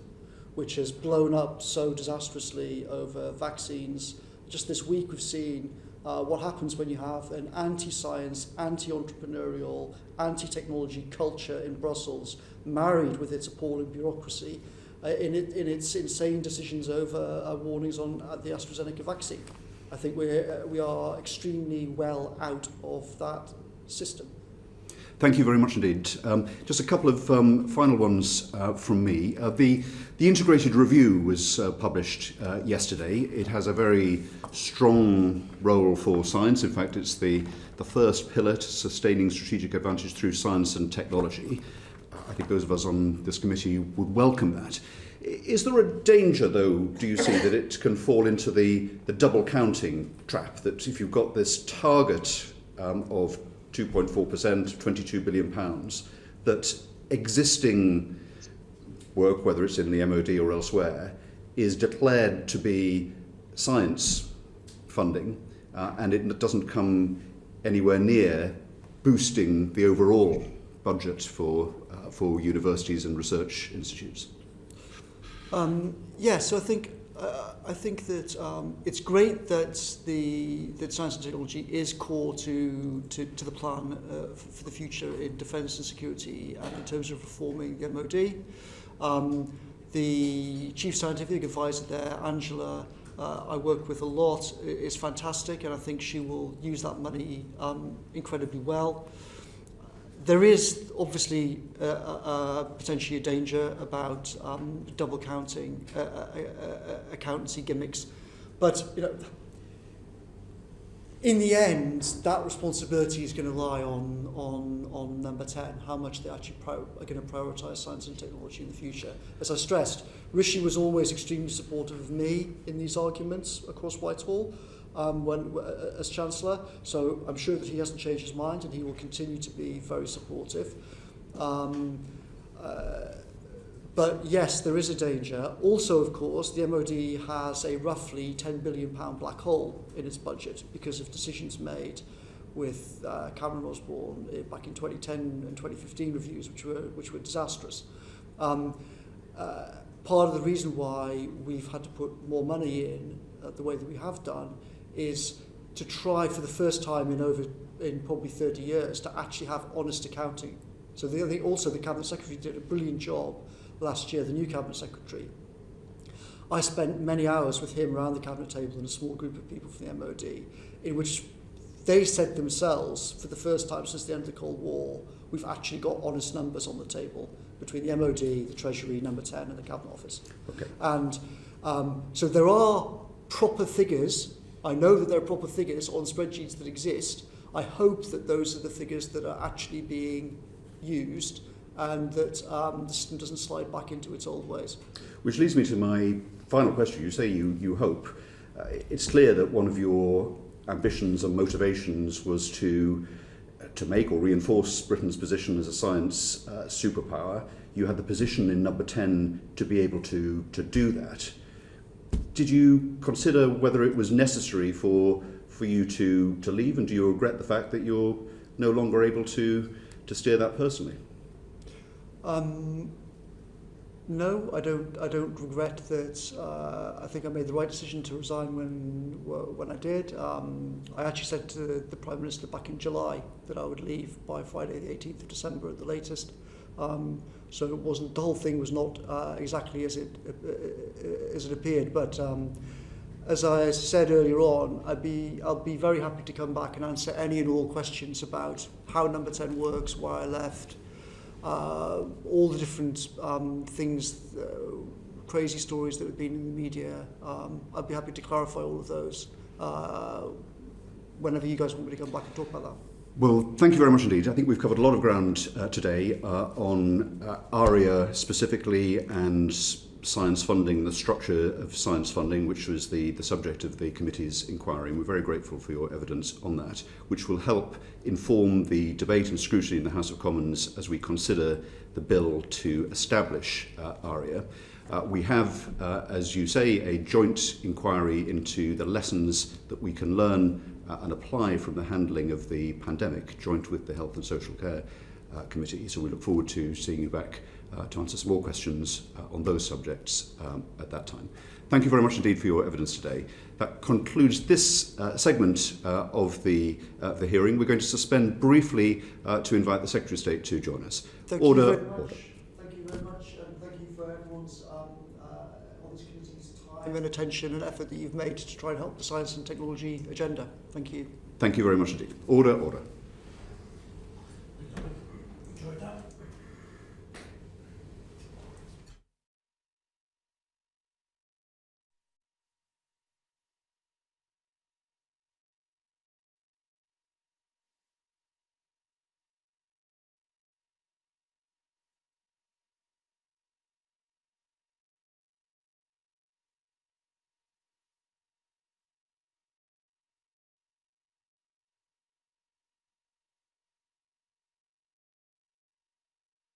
which has blown up so disastrously over vaccines. Just this week we've seen what happens when you have an anti-science, anti-entrepreneurial, anti-technology culture in Brussels married with its appalling bureaucracy in its insane decisions over warnings on the AstraZeneca vaccine. I think we are extremely well out of that system. Thank you very much indeed. Just a couple of final ones from me. The integrated review was published yesterday. It has a very strong role for science. In fact, it's the first pillar to sustaining strategic advantage through science and technology. I think those of us on this committee would welcome that. Is there a danger, though, do you see, that it can fall into the double counting trap, that if you've got this target of 2.4%, £22 billion, that existing work, whether it's in the MOD or elsewhere, is declared to be science funding, and it doesn't come anywhere near boosting the overall budget for universities and research institutes. Yes, so I think that it's great that science and technology is core to the plan for the future in defence and security, and in terms of reforming the MOD. The chief scientific advisor there, Angela, I work with a lot, is fantastic, and I think she will use that money incredibly well. There is obviously potentially a danger about double counting, accountancy gimmicks, but in the end, that responsibility is going to lie on number 10, how much they actually are going to prioritise science and technology in the future. As I stressed, Rishi was always extremely supportive of me in these arguments across Whitehall as Chancellor, so I'm sure that he hasn't changed his mind and he will continue to be very supportive. But yes, there is a danger. Also, of course, the MOD has a roughly £10 billion black hole in its budget because of decisions made with Cameron Osborne back in 2010 and 2015 reviews, which were disastrous. Part of the reason why we've had to put more money in the way that we have done is to try for the first time in probably 30 years to actually have honest accounting. So I think also the Cabinet Secretary did a brilliant job last year, the new Cabinet Secretary. I spent many hours with him around the Cabinet table and a small group of people from the MOD, in which they said themselves, for the first time since the end of the Cold War, we've actually got honest numbers on the table between the MOD, the Treasury, number 10 and the Cabinet Office. Okay. And so there are proper figures. I know that there are proper figures on spreadsheets that exist. I hope that those are the figures that are actually being used, and that the system doesn't slide back into its old ways. Which leads me to my final question. You say you hope. It's clear that one of your ambitions and motivations was to make or reinforce Britain's position as a science superpower. You had the position in number 10 to be able to do that. Did you consider whether it was necessary for you to leave, and do you regret the fact that you're no longer able to steer that personally? No, I don't regret that. I think I made the right decision to resign when I did. I actually said to the Prime Minister back in July that I would leave by Friday the 18th of December at the latest. So it wasn't, the whole thing was not exactly as it appeared. But as I said earlier on, I'll be very happy to come back and answer any and all questions about how number 10 works, why I left. All the different things, crazy stories that have been in the media. I'd be happy to clarify all of those whenever you guys want me to come back and talk about that. Well, thank you very much indeed. I think we've covered a lot of ground today on Aria specifically, and science funding, the structure of science funding, which was the subject of the committee's inquiry. And we're very grateful for your evidence on that, which will help inform the debate and scrutiny in the House of Commons as we consider the bill to establish Aria. We have, as you say, a joint inquiry into the lessons that we can learn and apply from the handling of the pandemic, joint with the Health and Social Care Committee. So we look forward to seeing you back to answer some more questions on those subjects at that time. Thank you very much indeed for your evidence today. That concludes this segment of the hearing. We're going to suspend briefly to invite the Secretary of State to join us. Thank you very much. Thank you very much, and thank you for everyone's on this committee's time and attention and effort that you've made to try and help the science and technology agenda. Thank you. Thank you very much indeed. Order, order.